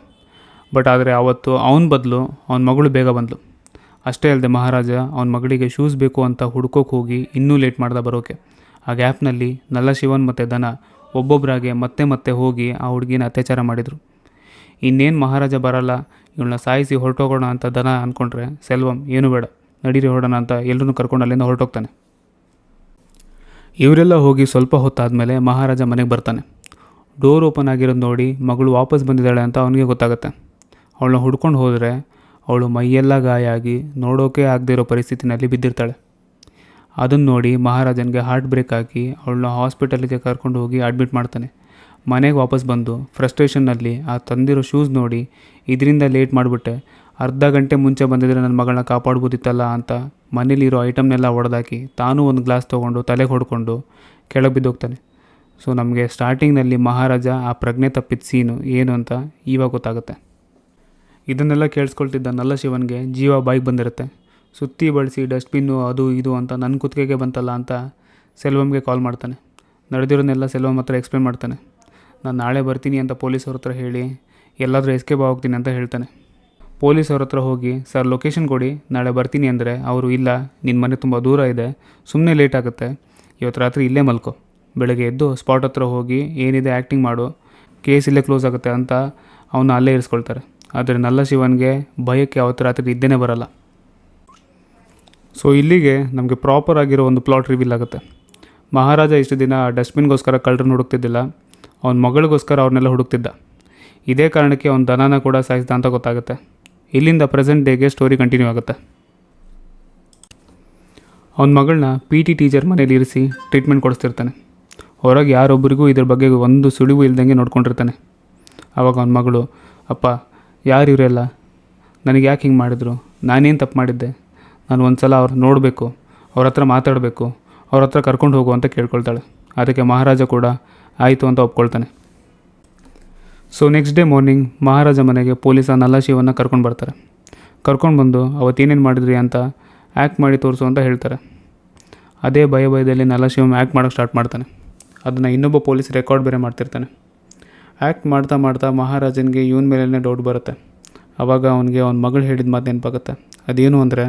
But ಆದರೆ ಆವತ್ತು ಅವನ ಬದಲು ಅವನ ಮಗಳು ಬೇಗ ಬಂದಳು. ಅಷ್ಟೇ ಅಲ್ಲದೆ ಮಹಾರಾಜ ಅವನ ಮಗಳಿಗೆ ಶೂಸ್ ಬೇಕು ಅಂತ ಹುಡ್ಕೋಕೆ ಹೋಗಿ ಇನ್ನೂ ಲೇಟ್ ಮಾಡ್ದೆ ಬರೋಕೆ. ಆ ಗ್ಯಾಪ್ನಲ್ಲಿ ನಲ್ಲ ಶಿವನ್ ಮತ್ತು ಧನ ಒಬ್ಬೊಬ್ಬರಾಗೆ ಮತ್ತೆ ಹೋಗಿ ಆ ಹುಡುಗಿನ ಅತ್ಯಾಚಾರ ಮಾಡಿದರು. ಇನ್ನೇನು ಮಹಾರಾಜ ಬರಲ್ಲ, ಇವಳನ್ನ ಸಾಯಿಸಿ ಹೊರಟೋಗೋಣ ಅಂತ ಧನ ಅಂದ್ಕೊಂಡ್ರೆ ಸೆಲ್ವಂ ಏನು ಬೇಡ, ನಡೀರಿ ಹೊರಡೋಣ ಅಂತ ಎಲ್ಲರೂ ಕರ್ಕೊಂಡು ಅಲ್ಲಿಂದ ಹೊರಟೋಗ್ತಾನೆ. ಇವರೆಲ್ಲ ಹೋಗಿ ಸ್ವಲ್ಪ ಹೊತ್ತಾದಮೇಲೆ ಮಹಾರಾಜ ಮನೆಗೆ ಬರ್ತಾನೆ. ಡೋರ್ ಓಪನ್ ಆಗಿರೋದು ನೋಡಿ ಮಗಳು ವಾಪಸ್ ಬಂದಿದ್ದಾಳೆ ಅಂತ ಅವನಿಗೆ ಗೊತ್ತಾಗುತ್ತೆ. ಅವಳನ್ನ ಹುಡ್ಕೊಂಡು ಹೋದರೆ ಅವಳು ಮೈಯೆಲ್ಲ ಗಾಯ ಆಗಿ ನೋಡೋಕೆ ಆಗದೇ ಇರೋ ಪರಿಸ್ಥಿತಿನಲ್ಲಿ ಬಿದ್ದಿರ್ತಾಳೆ. ಅದನ್ನು ನೋಡಿ ಮಹಾರಾಜನಿಗೆ ಹಾರ್ಟ್ ಬ್ರೇಕ್ ಆಗಿ ಅವಳನ್ನ ಹಾಸ್ಪಿಟಲಿಗೆ ಕರ್ಕೊಂಡು ಹೋಗಿ ಅಡ್ಮಿಟ್ ಮಾಡ್ತಾನೆ. ಮನೆಗೆ ವಾಪಸ್ ಬಂದು ಫ್ರಸ್ಟ್ರೇಷನ್ನಲ್ಲಿ ಆ ತಂದಿರೋ ಶೂಸ್ ನೋಡಿ, ಇದರಿಂದ ಲೇಟ್ ಮಾಡಿಬಿಟ್ಟೆ, ಅರ್ಧ ಗಂಟೆ ಮುಂಚೆ ಬಂದಿದ್ರೆ ನನ್ನ ಮಗಳನ್ನ ಕಾಪಾಡ್ಬೋದಿತ್ತಲ್ಲ ಅಂತ ಮನೇಲಿರೋ ಐಟಮ್ನೆಲ್ಲ ಹೊಡೆದಾಕಿ ತಾನೂ ಒಂದು ಗ್ಲಾಸ್ ತೊಗೊಂಡು ತಲೆಗೆ ಹೊಡ್ಕೊಂಡು ಕೆಳಗೆ ಬಿದ್ದೋಗ್ತಾನೆ. ಸೊ ನಮಗೆ ಸ್ಟಾರ್ಟಿಂಗ್ನಲ್ಲಿ ಮಹಾರಾಜ ಆ ಪ್ರಜ್ಞೆ ತಪ್ಪಿದ ಸೀನು ಏನು ಅಂತ ಇವಾಗ ಗೊತ್ತಾಗುತ್ತೆ. ಇದನ್ನೆಲ್ಲ ಕೇಳಿಸ್ಕೊಳ್ತಿದ್ದ ನಲ್ಲ ಶಿವನ್ಗೆ ಜೀವ ಬಾಯಿಗೆ ಬಂದಿರುತ್ತೆ. ಸುತ್ತಿ ಬಳಸಿ ಡಸ್ಟ್ಬಿನ್ನು ಅದು ಇದು ಅಂತ ನನ್ನ ಕುತ್ತಿಗೆಗೆ ಬಂತಲ್ಲ ಅಂತ ಸೆಲ್ವಂಗೆ ಕಾಲ್ ಮಾಡ್ತಾನೆ. ನಡೆದಿರೋನ್ನೆಲ್ಲ ಸೆಲ್ವಂ ಹತ್ರ ಎಕ್ಸ್ಪ್ಲೇನ್ ಮಾಡ್ತಾನೆ. ನಾನು ನಾಳೆ ಬರ್ತೀನಿ ಅಂತ ಪೊಲೀಸವ್ರ ಹತ್ರ ಹೇಳಿ ಎಲ್ಲಾದರೂ ಎಸ್ಕೇಪ್ ಹೋಗ್ತೀನಿ ಅಂತ ಹೇಳ್ತಾನೆ. ಪೊಲೀಸವ್ರ ಹತ್ರ ಹೋಗಿ, ಸರ್ ಲೊಕೇಶನ್ ಕೊಡಿ, ನಾಳೆ ಬರ್ತೀನಿ ಅಂದರೆ ಅವರು, ಇಲ್ಲ ನಿನ್ನ ಮನೆ ತುಂಬ ದೂರ ಇದೆ, ಸುಮ್ಮನೆ ಲೇಟ್ ಆಗುತ್ತೆ, ಇವತ್ತು ರಾತ್ರಿ ಇಲ್ಲೇ ಮಲ್ಕೋ, ಬೆಳಗ್ಗೆ ಎದ್ದು ಸ್ಪಾಟ್ ಹತ್ರ ಹೋಗಿ ಏನಿದೆ ಆ್ಯಕ್ಟಿಂಗ್ ಮಾಡು, ಕೇಸ್ ಇಲ್ಲೇ ಕ್ಲೋಸ್ ಆಗುತ್ತೆ ಅಂತ ಅವನ್ನ ಅಲ್ಲೇ ಇರಿಸ್ಕೊಳ್ತಾರೆ. ಆದರೆ ನಲ್ಲ ಶಿವನ್ಗೆ ಭಯಕ್ಕೆ ಅವತ್ತು ರಾತ್ರಿ ನಿದ್ದೆನೇ ಬರಲ್ಲ. ಸೊ ಇಲ್ಲಿಗೆ ನಮಗೆ ಪ್ರಾಪರ್ ಆಗಿರೋ ಒಂದು ಪ್ಲಾಟ್ ರಿವೀಲ್ ಆಗುತ್ತೆ. ಮಹಾರಾಜ ಇಷ್ಟು ದಿನ ಡಸ್ಟ್ಬಿನ್ಗೋಸ್ಕರ ಕಳ್ಳರನ್ನು ಹುಡುಕ್ತಿದ್ದಿಲ್ಲ, ಅವನ ಮಗಳಿಗೋಸ್ಕರ ಅವ್ರನ್ನೆಲ್ಲ ಹುಡುಕ್ತಿದ್ದ. ಇದೇ ಕಾರಣಕ್ಕೆ ಅವನ ದನನ ಕೂಡ ಸಾಯಿಸಿದ ಅಂತ ಗೊತ್ತಾಗುತ್ತೆ. ಇಲ್ಲಿಂದ ಪ್ರೆಸೆಂಟ್ ಡೇಗೆ ಸ್ಟೋರಿ ಕಂಟಿನ್ಯೂ ಆಗುತ್ತೆ. ಅವನ ಮಗಳನ್ನ PT ಟೀಚರ್ ಮನೇಲಿ ಇರಿಸಿ ಟ್ರೀಟ್ಮೆಂಟ್ ಕೊಡಿಸ್ತಿರ್ತಾನೆ. ಹೊರಗೆ ಯಾರೊಬ್ಬರಿಗೂ ಇದ್ರ ಬಗ್ಗೆ ಒಂದು ಸುಳಿವು ಇಲ್ದಂಗೆ ನೋಡ್ಕೊಂಡಿರ್ತಾನೆ. ಆವಾಗ ಅವನ ಮಗಳು, ಅಪ್ಪ ಯಾರು ಇವರೆಲ್ಲ, ನನಗೆ ಯಾಕೆ ಹಿಂಗೆ ಮಾಡಿದ್ರು, ನಾನೇನು ತಪ್ಪು ಮಾಡಿದ್ದೆ, ನಾನು ಒಂದು ಸಲ ಅವ್ರು ನೋಡಬೇಕು, ಅವ್ರ ಹತ್ರ ಮಾತಾಡಬೇಕು, ಅವ್ರ ಹತ್ರ ಕರ್ಕೊಂಡು ಹೋಗು ಅಂತ ಕೇಳ್ಕೊಳ್ತಾಳೆ. ಅದಕ್ಕೆ ಮಹಾರಾಜ ಕೂಡ ಆಯಿತು ಅಂತ ಒಪ್ಕೊಳ್ತಾನೆ. ಸೊ ನೆಕ್ಸ್ಟ್ ಡೇ ಮಾರ್ನಿಂಗ್ ಮಹಾರಾಜ ಮನೆಗೆ ಪೊಲೀಸ ನಲ್ಲ ಶಿವನ್ನ ಕರ್ಕೊಂಡು ಬರ್ತಾರೆ. ಕರ್ಕೊಂಡು ಬಂದು ಅವತ್ತೇನೇನು ಮಾಡಿದ್ರಿ ಅಂತ ಆ್ಯಕ್ಟ್ ಮಾಡಿ ತೋರಿಸು ಅಂತ ಹೇಳ್ತಾರೆ. ಅದೇ ಭಯದಲ್ಲಿ ನಲ್ಲ ಶಿವಮ್ ಆ್ಯಕ್ಟ್ ಮಾಡೋಕ್ಕೆ ಸ್ಟಾರ್ಟ್ ಮಾಡ್ತಾನೆ. ಅದನ್ನು ಇನ್ನೊಬ್ಬ ಪೊಲೀಸ್ ರೆಕಾರ್ಡ್ ಬೇರೆ ಮಾಡ್ತಿರ್ತಾನೆ. ಆ್ಯಕ್ಟ್ ಮಾಡ್ತಾ ಮಾಡ್ತಾ ಮಹಾರಾಜನಿಗೆ ಇವನ ಮೇಲೇ ಡೌಟ್ ಬರುತ್ತೆ. ಆವಾಗ ಅವನಿಗೆ ಅವನ ಮಗಳು ಹೇಳಿದ ಮಾತು ನೆನಪಾಗುತ್ತೆ. ಅದೇನು ಅಂದರೆ,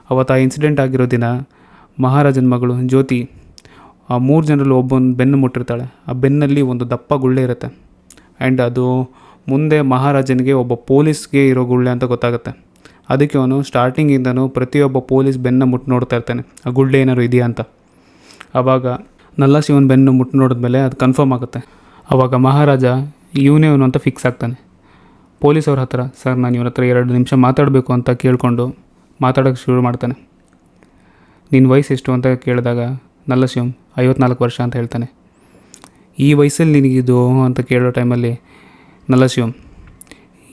ಅವತ್ತು ಆ ಇನ್ಸಿಡೆಂಟ್ ಆಗಿರೋ ದಿನ ಮಹಾರಾಜನ ಮಗಳು ಜ್ಯೋತಿ ಆ 3 ಜನರಲ್ಲಿ ಒಬ್ಬನ ಬೆನ್ನು ಮುಟ್ಟಿರ್ತಾಳೆ. ಆ ಬೆನ್ನಲ್ಲಿ ಒಂದು ದಪ್ಪ ಗುಳ್ಳೆ ಇರುತ್ತೆ. ಆ್ಯಂಡ್ ಅದು ಮುಂದೆ ಮಹಾರಾಜನಿಗೆ ಒಬ್ಬ ಪೊಲೀಸ್ಗೆ ಇರೋ ಗುಳ್ಳೆ ಅಂತ ಗೊತ್ತಾಗುತ್ತೆ. ಅದಕ್ಕೆ ಅವನು ಸ್ಟಾರ್ಟಿಂಗಿಂದನೂ ಪ್ರತಿಯೊಬ್ಬ ಪೊಲೀಸ್ ಬೆನ್ನ ಮುಟ್ಟು ನೋಡ್ತಾ ಇರ್ತಾನೆ, ಆ ಗುಳ್ಳೆ ಏನಾದ್ರು ಇದೆಯಾ ಅಂತ. ಆವಾಗ ನಲ್ಲ ಶಿವನ ಬೆನ್ನು ಮುಟ್ಟು ನೋಡಿದ್ಮೇಲೆ ಅದು ಕನ್ಫರ್ಮ್ ಆಗುತ್ತೆ. ಆವಾಗ ಮಹಾರಾಜ ಇವನೇ ಅವನು ಅಂತ ಫಿಕ್ಸ್ ಆಗ್ತಾನೆ. ಪೊಲೀಸವ್ರ ಹತ್ರ, ಸರ್ ನಾನು ಇವನ ಹತ್ರ 2 ನಿಮಿಷ ಮಾತಾಡಬೇಕು ಅಂತ ಕೇಳಿಕೊಂಡು ಮಾತಾಡೋಕ್ಕೆ ಶುರು ಮಾಡ್ತಾನೆ. ನಿನ್ನ ವಯಸ್ಸು ಎಷ್ಟು ಅಂತ ಕೇಳಿದಾಗ ನಲ್ಲ ಶಿವಮ್ 54 ವರ್ಷ ಅಂತ ಹೇಳ್ತಾನೆ. ಈ ವಯಸ್ಸಲ್ಲಿ ನಿನಗಿದು ಅಂತ ಕೇಳೋ ಟೈಮಲ್ಲಿ ನಲ್ಲ ಶಿವಮ್,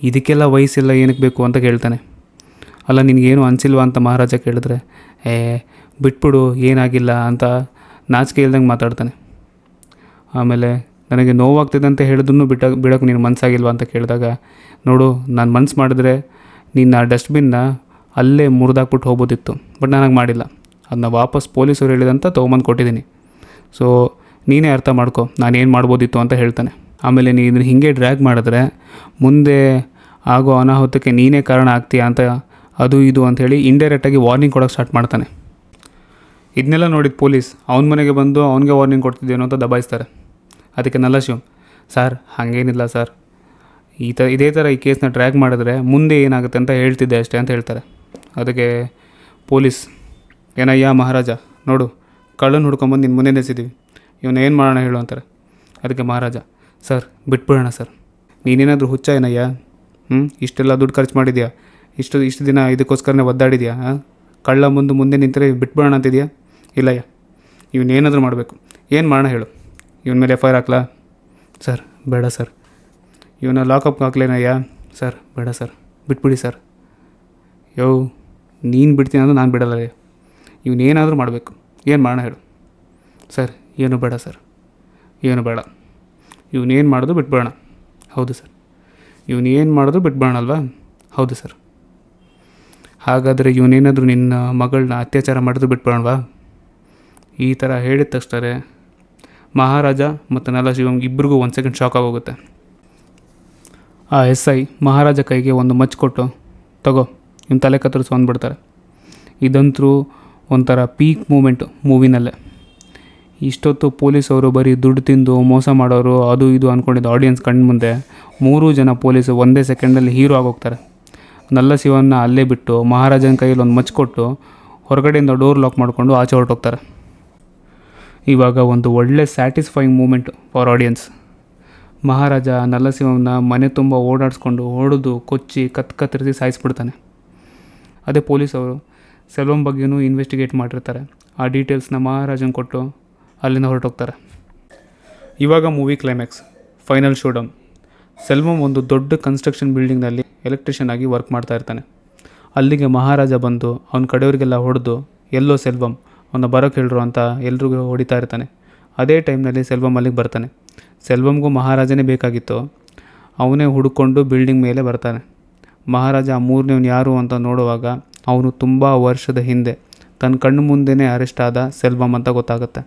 ಇದಕ್ಕೆಲ್ಲ ವಯಸ್ಸಿಲ್ಲ ಏನಕ್ಕೆ ಬೇಕು ಅಂತ ಕೇಳ್ತಾನೆ. ಅಲ್ಲ ನಿನಗೇನು ಅನಿಸಿಲ್ವಾ ಅಂತ ಮಹಾರಾಜ ಕೇಳಿದ್ರೆ, ಬಿಟ್ಬಿಡು ಏನಾಗಿಲ್ಲ ಅಂತ ನಾಚಿಕೆ ಇಲ್ದಂಗೆ ಮಾತಾಡ್ತಾನೆ. ಆಮೇಲೆ ನನಗೆ ನೋವಾಗ್ತಿದೆ ಅಂತ ಹೇಳಿದ್ರು ಬಿಡೋಕ್ಕೆ ನೀನು ಮನಸ್ಸಾಗಿಲ್ವಾ ಅಂತ ಕೇಳಿದಾಗ, ನೋಡು ನಾನು ಮನ್ಸು ಮಾಡಿದ್ರೆ ನಿನ್ನ ಡಸ್ಟ್ಬಿನ್ನ ಅಲ್ಲೇ ಮುರಿದಾಕ್ಬಿಟ್ಟು ಹೋಗ್ಬೋದಿತ್ತು, ಬಟ್ ನನಗೆ ಮಾಡಿಲ್ಲ. ಅದನ್ನ ವಾಪಸ್ ಪೊಲೀಸರು ಹೇಳಿದಂತ ತೊಗೊಂಬಂದು ಕೊಟ್ಟಿದ್ದೀನಿ. ಸೊ ನೀನೇ ಅರ್ಥ ಮಾಡ್ಕೊ ನಾನೇನು ಮಾಡ್ಬೋದಿತ್ತು ಅಂತ ಹೇಳ್ತಾನೆ. ಆಮೇಲೆ ನೀ ಇದನ್ನು ಹೀಗೆ ಡ್ರ್ಯಾಗ್ ಮಾಡಿದ್ರೆ ಮುಂದೆ ಆಗೋ ಅನಾಹುತಕ್ಕೆ ನೀನೇ ಕಾರಣ ಆಗ್ತೀಯಾ ಅಂತ ಅದು ಇದು ಅಂಥೇಳಿ ಇಂಡೈರೆಕ್ಟಾಗಿ ವಾರ್ನಿಂಗ್ ಕೊಡೋಕ್ಕೆ ಸ್ಟಾರ್ಟ್ ಮಾಡ್ತಾನೆ. ಇದನ್ನೆಲ್ಲ ನೋಡಿದ ಪೊಲೀಸ್ ಅವನ ಮನೆಗೆ ಬಂದು ಅವನಿಗೆ ವಾರ್ನಿಂಗ್ ಕೊಡ್ತಿದ್ದೇನೋ ಅಂತ ದಬಾಯಿಸ್ತಾರೆ. ಅದಕ್ಕೆ ನಲ್ಲ ಶಿವಮ್, ಸರ್ ಹಾಗೇನಿಲ್ಲ ಸರ್, ಇದೇ ಥರ ಈ ಕೇಸ್ನ ಡ್ರ್ಯಾಗ್ ಮಾಡಿದ್ರೆ ಮುಂದೆ ಏನಾಗುತ್ತೆ ಅಂತ ಹೇಳ್ತಿದ್ದೆ ಅಷ್ಟೇ ಅಂತ ಹೇಳ್ತಾರೆ. ಅದಕ್ಕೆ ಪೊಲೀಸ್, ಏನಯ್ಯ ಮಹಾರಾಜ, ನೋಡು ಕಳ್ಳನ ಹುಡ್ಕೊಂಬಂದು ನಿನ್ನ ಮುಂದೆ ನಿಲ್ಲಿಸಿದ್ದೀವಿ, ಇವನ್ನ ಏನು ಮಾಡೋಣ ಹೇಳು ಅಂತಾರೆ. ಅದಕ್ಕೆ ಮಹಾರಾಜ, ಸರ್ ಬಿಟ್ಬಿಡೋಣ ಸರ್, ನೀನೇನಾದರೂ ಹುಚ್ಚ ಏನಯ್ಯ, ಇಷ್ಟೆಲ್ಲ ದುಡ್ಡು ಖರ್ಚು ಮಾಡಿದ್ಯಾ, ಇಷ್ಟು ದಿನ ಇದಕ್ಕೋಸ್ಕರನೇ ಒದ್ದಾಡಿದ್ಯಾ, ಕಳ್ಳ ಮುಂದೆ ನಿಂತರೆ ಬಿಟ್ಬಿಡೋಣ ಅಂತಿದ್ಯಾ, ಇಲ್ಲಯ್ಯ ಇವನ್ನೇನಾದರೂ ಮಾಡಬೇಕು, ಏನು ಮಾಡೋಣ ಹೇಳು, ಇವನ ಮೇಲೆ FIR ಹಾಕ್ಲಾ, ಸರ್ ಬೇಡ ಸರ್, ಇವನ್ನ ಲಾಕಪ್ಗೆ ಹಾಕ್ಲೇನಯ್ಯ, ಸರ್ ಬೇಡ ಸರ್ ಬಿಟ್ಬಿಡಿ ಸರ್, ನೀನು ಬಿಡ್ತೀನಿ ಅಂದ್ರೆ ನಾನು ಬಿಡಲ್ಲ, ಇವನೇನಾದರೂ ಮಾಡಬೇಕು, ಏನು ಮಾಡೋಣ ಹೇಳು, ಸರ್ ಏನು ಬೇಡ ಸರ್, ಏನು ಬೇಡ, ಇವನೇನು ಮಾಡೋದು ಬಿಟ್ಬಿಡೋಣ, ಹೌದು ಸರ್, ಇವನೇನು ಮಾಡೋದು ಬಿಟ್ಬಿಡೋಣ ಅಲ್ವಾ, ಹೌದು ಸರ್, ಹಾಗಾದರೆ ಇವನೇನಾದರೂ ನಿನ್ನ ಮಗಳನ್ನ ಅತ್ಯಾಚಾರ ಮಾಡಿದ್ರು ಬಿಟ್ಬಿಡೋಣವಾ. ಈ ಥರ ಹೇಳಿದ ತಕ್ಷಣ ಮಹಾರಾಜ ಮತ್ತು ನಲ್ಲ ಶಿವಮ್ ಇಬ್ಬರಿಗೂ 1 ಸೆಕೆಂಡ್ ಶಾಕ್ ಆಗೋಗುತ್ತೆ. ಆ SI ಮಹಾರಾಜ ಕೈಗೆ ಒಂದು ಮಚ್ಚು ಕೊಟ್ಟು, ತಗೋ ಇವ್ನ ತಲೆ ಕತ್ತರಿಸು ಅಂದ್ಬಿಡ್ತಾರೆ. ಇದಂತರೂ ಒಂಥರ ಪೀಕ್ ಮೂಮೆಂಟು ಮೂವಿನಲ್ಲೇ. ಇಷ್ಟೊತ್ತು ಪೊಲೀಸವರು ಬರೀ ದುಡ್ಡು ತಿಂದು ಮೋಸ ಮಾಡೋರು ಅದು ಇದು ಅಂದ್ಕೊಂಡಿದ್ದ ಆಡಿಯನ್ಸ್ ಕಣ್ಣು ಮುಂದೆ 3 ಜನ ಪೊಲೀಸು ಒಂದೇ ಸೆಕೆಂಡಲ್ಲಿ ಹೀರೋ ಆಗೋಗ್ತಾರೆ. ನಲ್ಲ ಶಿವನ್ನ ಅಲ್ಲೇ ಬಿಟ್ಟು ಮಹಾರಾಜನ ಕೈಯಲ್ಲಿ ಒಂದು ಮಚ್ಚು ಕೊಟ್ಟು ಹೊರಗಡೆಯಿಂದ ಡೋರ್ ಲಾಕ್ ಮಾಡಿಕೊಂಡು ಆಚೆ ಹೊರಟೋಗ್ತಾರೆ. ಇವಾಗ ಒಂದು ಒಳ್ಳೆ ಸ್ಯಾಟಿಸ್ಫೈಯಿಂಗ್ ಮೂಮೆಂಟು ಫಾರ್ ಆಡಿಯನ್ಸ್. ಮಹಾರಾಜ ನಲ್ಲ ಶಿವಮ್ನ ಮನೆ ತುಂಬ ಓಡಾಡಿಸ್ಕೊಂಡು ಹೊಡೆದು ಕೊಚ್ಚಿ ಕತ್ತರಿಸಿ ಸಾಯಿಸ್ಬಿಡ್ತಾನೆ. ಅದೇ ಪೊಲೀಸವರು ಸೆಲ್ವಮ್ ಬಗ್ಗೆನೂ ಇನ್ವೆಸ್ಟಿಗೇಟ್ ಮಾಡಿರ್ತಾರೆ. ಆ ಡೀಟೇಲ್ಸ್ನ ಮಹಾರಾಜನ ಕೊಟ್ಟು ಅಲ್ಲಿಂದ ಹೊರಟೋಗ್ತಾರೆ. ಇವಾಗ ಮೂವಿ ಕ್ಲೈಮ್ಯಾಕ್ಸ್, ಫೈನಲ್ ಶೋಡೌನ್. ಸೆಲ್ವಮ್ ಒಂದು ದೊಡ್ಡ ಕನ್ಸ್ಟ್ರಕ್ಷನ್ ಬಿಲ್ಡಿಂಗ್ನಲ್ಲಿ ಎಲೆಕ್ಟ್ರಿಷಿಯನ್ ಆಗಿ ವರ್ಕ್ ಮಾಡ್ತಾ ಇರ್ತಾನೆ. ಅಲ್ಲಿಗೆ ಮಹಾರಾಜ ಬಂದು ಅವನ ಕಡೆಯವರಿಗೆಲ್ಲ ಹೊಡೆದು, ಎಲ್ಲೋ ಸೆಲ್ವಮ್ ಅವನ್ನ ಬರೋಕ್ಕೆ ಹೇಳ್ರು ಅಂತ ಎಲ್ರಿಗೂ ಹೊಡಿತಾ ಇರ್ತಾನೆ. ಅದೇ ಟೈಮ್ನಲ್ಲಿ ಸೆಲ್ವಮ್ ಅಲ್ಲಿಗೆ ಬರ್ತಾನೆ. ಸೆಲ್ವಮ್ಗೂ ಮಹಾರಾಜನೇ ಬೇಕಾಗಿತ್ತು. ಅವನೇ ಹುಡುಕೊಂಡು ಬಿಲ್ಡಿಂಗ್ ಮೇಲೆ ಬರ್ತಾನೆ. ಮಹಾರಾಜ ಆ 3ನೇವನು ಯಾರು ಅಂತ ನೋಡುವಾಗ ಅವನು ತುಂಬ ವರ್ಷದ ಹಿಂದೆ ತನ್ನ ಕಣ್ಣು ಮುಂದೆನೇ ಅರೆಸ್ಟ್ ಆದ ಸೆಲ್ವಮ್ ಅಂತ ಗೊತ್ತಾಗುತ್ತೆ.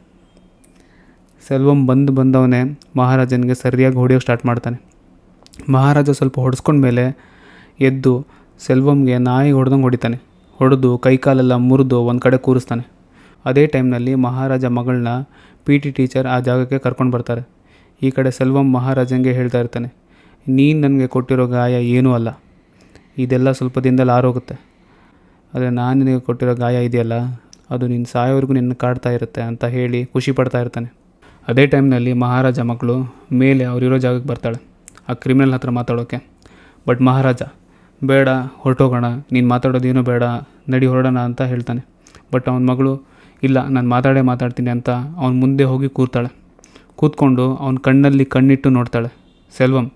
ಸೆಲ್ವಮ್ ಬಂದವನೇ ಮಹಾರಾಜನಿಗೆ ಸರಿಯಾಗಿ ಹೊಡೆಯೋಕ್ಕೆ ಸ್ಟಾರ್ಟ್ ಮಾಡ್ತಾನೆ. ಮಹಾರಾಜ ಸ್ವಲ್ಪ ಹೊಡೆಸ್ಕೊಂಡ್ಮೇಲೆ ಎದ್ದು ಸೆಲ್ವಮ್ಗೆ ನಾಯಿ ಹೊಡೆದಂಗೆ ಹೊಡಿತಾನೆ. ಹೊಡೆದು ಕೈಕಾಲೆಲ್ಲ ಮುರಿದು ಒಂದು ಕಡೆ ಕೂರಿಸ್ತಾನೆ. ಅದೇ ಟೈಮ್ನಲ್ಲಿ ಮಹಾರಾಜ ಮಗಳನ್ನ PT ಟೀಚರ್ ಆ ಜಾಗಕ್ಕೆ ಕರ್ಕೊಂಡು ಬರ್ತಾರೆ. ಈ ಕಡೆ ಸೆಲ್ವಮ್ ಮಹಾರಾಜನಿಗೆ ಹೇಳ್ತಾ ಇರ್ತಾನೆ, ನೀನು ನನಗೆ ಕೊಟ್ಟಿರೋ ಗಾಯ ಏನೂ ಅಲ್ಲ, ಇದೆಲ್ಲ ಸ್ವಲ್ಪ ದಿನದಲ್ಲಿ ಆರೋಗುತ್ತೆ. ಆದರೆ ನಾನು ನಿನಗೆ ಕೊಟ್ಟಿರೋ ಗಾಯ ಇದೆಯಲ್ಲ, ಅದು ನಿನ್ನ ಸಾಯೋವರೆಗೂ ನಿನ್ನ ಕಾಡ್ತಾ ಇರುತ್ತೆ ಅಂತ ಹೇಳಿ ಖುಷಿ ಪಡ್ತಾ ಇರ್ತಾನೆ. ಅದೇ ಟೈಮ್ನಲ್ಲಿ ಮಹಾರಾಜ ಮಕ್ಕಳು ಮೇಲೆ ಅವರಿರೋ ಜಾಗಕ್ಕೆ ಬರ್ತಾಳೆ ಆ ಕ್ರಿಮಿನಲ್ ಹತ್ರ ಮಾತಾಡೋಕ್ಕೆ. ಬಟ್ ಮಹಾರಾಜ ಬೇಡ, ಹೊರಟೋಗೋಣ, ನೀನು ಮಾತಾಡೋದೇನೂ ಬೇಡ, ನಡಿ ಹೊರಡೋಣ ಅಂತ ಹೇಳ್ತಾನೆ. ಬಟ್ ಅವನ ಮಗಳು ಇಲ್ಲ ನಾನು ಮಾತಾಡ್ತೀನಿ ಅಂತ ಅವನ ಮುಂದೆ ಹೋಗಿ ಕೂರ್ತಾಳೆ. ಕೂತ್ಕೊಂಡು ಅವನ ಕಣ್ಣಲ್ಲಿ ಕಣ್ಣಿಟ್ಟು ನೋಡ್ತಾಳೆ. ಸೆಲ್ವಂ,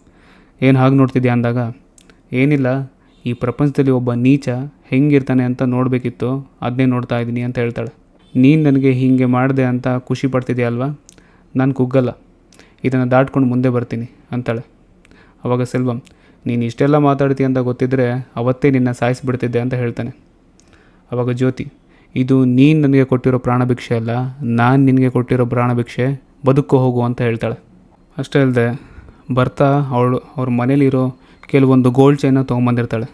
ಏನು ಹಾಗೆ ನೋಡ್ತಿದ್ಯಾ ಅಂದಾಗ, ಏನಿಲ್ಲ, ಈ ಪ್ರಪಂಚದಲ್ಲಿ ಒಬ್ಬ ನೀಚ ಹೆಂಗಿರ್ತಾನೆ ಅಂತ ನೋಡಬೇಕಿತ್ತು, ಅದನ್ನೇ ನೋಡ್ತಾ ಇದ್ದೀನಿ ಅಂತ ಹೇಳ್ತಾಳೆ. ನೀನು ನನಗೆ ಹೀಗೆ ಮಾಡಿದೆ ಅಂತ ಖುಷಿ ಪಡ್ತಿದ್ಯಾ ಅಲ್ವಾ, ನಾನು ಕುಗ್ಗಲ್ಲ, ಇದನ್ನು ದಾಟ್ಕೊಂಡು ಮುಂದೆ ಬರ್ತೀನಿ ಅಂತಾಳೆ. ಆವಾಗ ಸೆಲ್ವಂ, ನೀನು ಇಷ್ಟೆಲ್ಲ ಮಾತಾಡ್ತೀಯ ಅಂತ ಗೊತ್ತಿದ್ದರೆ ಅವತ್ತೇ ನಿನ್ನ ಸಾಯಿಸಿಬಿಡ್ತಿದ್ದೆ ಅಂತ ಹೇಳ್ತಾನೆ. ಆವಾಗ ಜ್ಯೋತಿ, ಇದು ನೀನು ನನಗೆ ಕೊಟ್ಟಿರೋ ಪ್ರಾಣಭಿಕ್ಷೆ ಅಲ್ಲ, ನಾನು ನಿನಗೆ ಕೊಟ್ಟಿರೋ ಪ್ರಾಣಭಿಕ್ಷೆ, ಬದುಕೋ ಹೋಗು ಅಂತ ಹೇಳ್ತಾಳೆ. ಅಷ್ಟೇ ಅಲ್ಲದೆ ಬರ್ತಾ ಅವ್ರ ಮನೇಲಿರೋ ಕೆಲವೊಂದು ಗೋಲ್ಡ್ ಚೈನ ತೊಗೊಂಬಂದಿರ್ತಾಳೆ.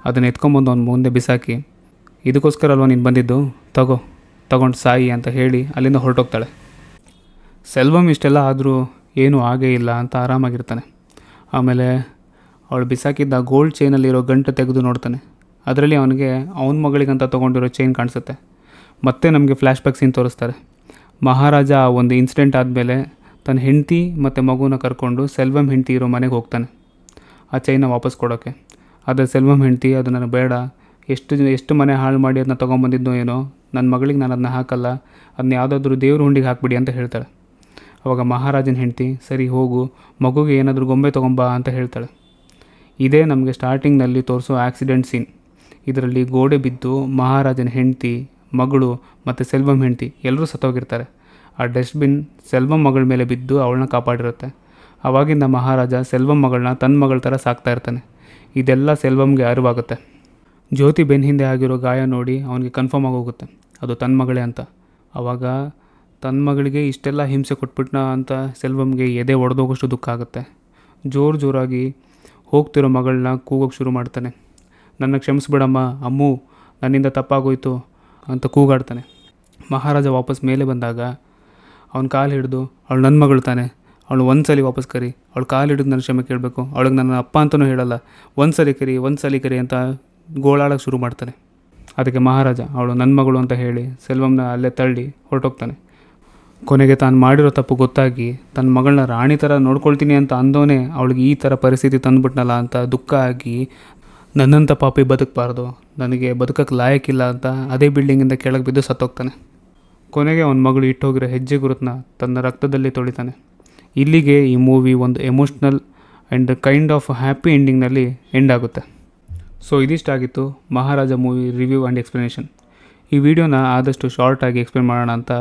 ಅದನ್ನು ಎತ್ಕೊಂಬಂದು ಅವ್ನ ಮುಂದೆ ಬಿಸಾಕಿ, ಇದಕ್ಕೋಸ್ಕರ ಅಲ್ವಾ ನೀನು ಬಂದಿದ್ದು, ತಗೊಂಡು ಸಾಯಿ ಅಂತ ಹೇಳಿ ಅಲ್ಲಿಂದ ಹೊರಟೋಗ್ತಾಳೆ. ಸೆಲ್ವಂ ಇಷ್ಟೆಲ್ಲ ಆದರೂ ಏನೂ ಆಗೇ ಇಲ್ಲ ಅಂತ ಆರಾಮಾಗಿರ್ತಾನೆ. ಆಮೇಲೆ ಅವಳು ಬಿಸಾಕಿದ್ದ ಗೋಲ್ಡ್ ಚೈನಲ್ಲಿರೋ ಗಂಟು ತೆಗೆದು ನೋಡ್ತಾನೆ. ಅದರಲ್ಲಿ ಅವನಿಗೆ ಅವನ ಮಗಳಿಗಂತ ತೊಗೊಂಡಿರೋ ಚೈನ್ ಕಾಣಿಸುತ್ತೆ. ಮತ್ತೆ ನಮಗೆ ಫ್ಲ್ಯಾಶ್ ಬ್ಯಾಕ್ ಸೀನ್ ತೋರಿಸ್ತಾರೆ. ಮಹಾರಾಜ ಆ ಒಂದು ಇನ್ಸಿಡೆಂಟ್ ಆದಮೇಲೆ ತನ್ನ ಹೆಂಡತಿ ಮತ್ತು ಮಗುನ ಕರ್ಕೊಂಡು ಸೆಲ್ವಂ ಹೆಂಡತಿ ಇರೋ ಮನೆಗೆ ಹೋಗ್ತಾನೆ ಆ ಚೈನ ವಾಪಸ್ ಕೊಡೋಕ್ಕೆ. ಆದರೆ ಸೆಲ್ವಂ ಹೆಂಡತಿ, ಅದು ನನಗೆ ಬೇಡ, ಎಷ್ಟು ಮನೆ ಹಾಳು ಮಾಡಿ ಅದನ್ನ ತೊಗೊಂಬಂದಿದ್ದೋ ಏನೋ, ನನ್ನ ಮಗಳಿಗೆ ನಾನು ಅದನ್ನ ಹಾಕಲ್ಲ, ಅದನ್ನ ಯಾವುದಾದ್ರೂ ದೇವ್ರ ಹುಂಡಿಗೆ ಹಾಕ್ಬಿಡಿ ಅಂತ ಹೇಳ್ತಾಳೆ. ಅವಾಗ ಮಹಾರಾಜನ ಹೆಂಡತಿ, ಸರಿ ಹೋಗು, ಮಗುಗೆ ಏನಾದರೂ ಗೊಂಬೆ ತೊಗೊಂಬಾ ಅಂತ ಹೇಳ್ತಾಳೆ. ಇದೇ ನಮಗೆ ಸ್ಟಾರ್ಟಿಂಗ್ನಲ್ಲಿ ತೋರಿಸೋ ಆಕ್ಸಿಡೆಂಟ್ ಸೀನ್. ಇದರಲ್ಲಿ ಗೋಡೆ ಬಿದ್ದು ಮಹಾರಾಜನ ಹೆಂಡತಿ, ಮಗಳು ಮತ್ತು ಸೆಲ್ವಂ ಹೆಂಡತಿ ಎಲ್ಲರೂ ಸತ್ತೋಗಿರ್ತಾರೆ. ಆ ಡಸ್ಟ್ಬಿನ್ ಸೆಲ್ವಂ ಮಗಳ ಮೇಲೆ ಬಿದ್ದು ಅವಳನ್ನ ಕಾಪಾಡಿರುತ್ತೆ. ಆವಾಗಿಂದ ಮಹಾರಾಜ ಸೆಲ್ವಂ ಮಗಳನ್ನ ತನ್ನ ಮಗಳ ಥರ ಸಾಕ್ತಾ ಇರ್ತಾನೆ. ಇದೆಲ್ಲ ಸೆಲ್ವಂಗೆ ಅರಿವಾಗುತ್ತೆ. ಜ್ಯೋತಿ ಬೆನ್ನ ಹಿಂದೆ ಆಗಿರೋ ಗಾಯ ನೋಡಿ ಅವನಿಗೆ ಕನ್ಫರ್ಮ್ ಆಗೋಗುತ್ತೆ ಅದು ತನ್ನ ಮಗಳೇ ಅಂತ. ಆವಾಗ ತನ್ನ ಮಗಳಿಗೆ ಇಷ್ಟೆಲ್ಲ ಹಿಂಸೆ ಕೊಟ್ಬಿಟ್ನ ಅಂತ ಸೆಲ್ವಂಗೆ ಎದೆ ಒಡೆದೋಗೋಷ್ಟು ದುಃಖ ಆಗುತ್ತೆ. ಜೋರಾಗಿ ಹೋಗ್ತಿರೋ ಮಗಳನ್ನ ಕೂಗೋಕ್ಕೆ ಶುರು ಮಾಡ್ತಾನೆ. ನನ್ನ ಕ್ಷಮಿಸ್ಬಿಡಮ್ಮ ಅಮ್ಮು, ನನ್ನಿಂದ ತಪ್ಪಾಗೋಯ್ತು ಅಂತ ಕೂಗಾಡ್ತಾನೆ. ಮಹಾರಾಜ ವಾಪಸ್ ಮೇಲೆ ಬಂದಾಗ ಅವನ ಕಾಲು ಹಿಡಿದು, ಅವಳು ನನ್ನ ಮಗಳು ತಾನೆ, ಅವಳು ಒಂದು ಸಲ ವಾಪಸ್ ಕರಿ, ಅವಳು ಕಾಲು ಹಿಡಿದು ನನ್ನ ಕ್ಷಮೆ ಕೇಳಬೇಕು, ಅವಳಿಗೆ ನನ್ನ ಅಪ್ಪ ಅಂತಲೂ ಹೇಳಲ್ಲ, ಒಂದು ಸಲ ಕರಿ ಅಂತ ಗೋಳಾಡೋಕ್ಕೆ ಶುರು ಮಾಡ್ತಾನೆ. ಅದಕ್ಕೆ ಮಹಾರಾಜ ಅವಳು ನನ್ನ ಮಗಳು ಅಂತ ಹೇಳಿ ಸೆಲ್ವಂನ ಅಲ್ಲೇ ತಳ್ಳಿ ಹೊರಟೋಗ್ತಾನೆ. ಕೊನೆಗೆ ತಾನು ಮಾಡಿರೋ ತಪ್ಪು ಗೊತ್ತಾಗಿ ತನ್ನ ಮಗಳನ್ನ ರಾಣಿ ಥರ ನೋಡ್ಕೊಳ್ತೀನಿ ಅಂತ ಅಂದೋನೇ ಅವಳಿಗೆ ಈ ಥರ ಪರಿಸ್ಥಿತಿ ತಂದುಬಿಟ್ನಲ್ಲ ಅಂತ ದುಃಖ ಆಗಿ, ನನ್ನಂಥ ಪಾಪಿ ಬದುಕಬಾರ್ದು, ನನಗೆ ಬದುಕಕ್ಕೆ ಲಾಯಕ್ಕಿಲ್ಲ ಅಂತ ಅದೇ ಬಿಲ್ಡಿಂಗಿಂದ ಕೆಳಗೆ ಬಿದ್ದು ಸತ್ತೋಗ್ತಾನೆ. ಕೊನೆಗೆ ಅವನ ಮಗಳು ಇಟ್ಟೋಗಿರೋ ಹೆಜ್ಜೆ ಗುರುತನ್ನ ತನ್ನ ರಕ್ತದಲ್ಲಿ ತೊಳಿತಾನೆ. ಇಲ್ಲಿಗೆ ಈ ಮೂವಿ ಒಂದು emotional and kind of happy ಎಂಡಿಂಗ್ನಲ್ಲಿ ಎಂಡ್ ಆಗುತ್ತೆ. ಸೊ ಇದಿಷ್ಟಾಗಿತ್ತು Maharaja movie review and explanation. ಈ ವಿಡಿಯೋನ ಆದಷ್ಟು ಶಾರ್ಟಾಗಿ ಎಕ್ಸ್ಪ್ಲೇನ್ ಮಾಡೋಣ ಅಂತ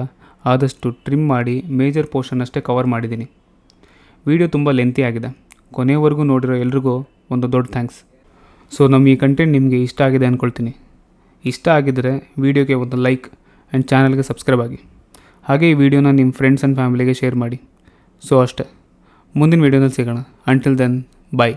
ಆದಷ್ಟು ಟ್ರಿಮ್ ಮಾಡಿ ಮೇಜರ್ ಪೋರ್ಷನ್ ಅಷ್ಟೇ ಕವರ್ ಮಾಡಿದ್ದೀನಿ. ವಿಡಿಯೋ ತುಂಬ ಲೆಂತಿ ಆಗಿದೆ. ಕೊನೆಯವರೆಗೂ ನೋಡಿರೋ ಎಲ್ರಿಗೂ ಒಂದು ದೊಡ್ಡ ಥ್ಯಾಂಕ್ಸ್. ಸೊ ನಮ್ಮ ಈ ಕಂಟೆಂಟ್ ನಿಮಗೆ ಇಷ್ಟ ಆಗಿದೆ ಅಂದ್ಕೊಳ್ತೀನಿ. ಇಷ್ಟ ಆಗಿದ್ದರೆ ವಿಡಿಯೋಗೆ ಒಂದು ಲೈಕ್ ಆ್ಯಂಡ್ ಚಾನಲ್ಗೆ ಸಬ್ಸ್ಕ್ರೈಬ್ ಆಗಿ. ಹಾಗೆ ಈ ವಿಡಿಯೋನ ನಿಮ್ಮ ಫ್ರೆಂಡ್ಸ್ ಆ್ಯಂಡ್ ಫ್ಯಾಮಿಲಿಗೆ ಶೇರ್ ಮಾಡಿ. ಸೊ ಅಷ್ಟೇ, ಮುಂದಿನ ವಿಡಿಯೋದಲ್ಲಿ ಸಿಗೋಣ. ಅಂಟಿಲ್ ದೆನ್, ಬಾಯ್.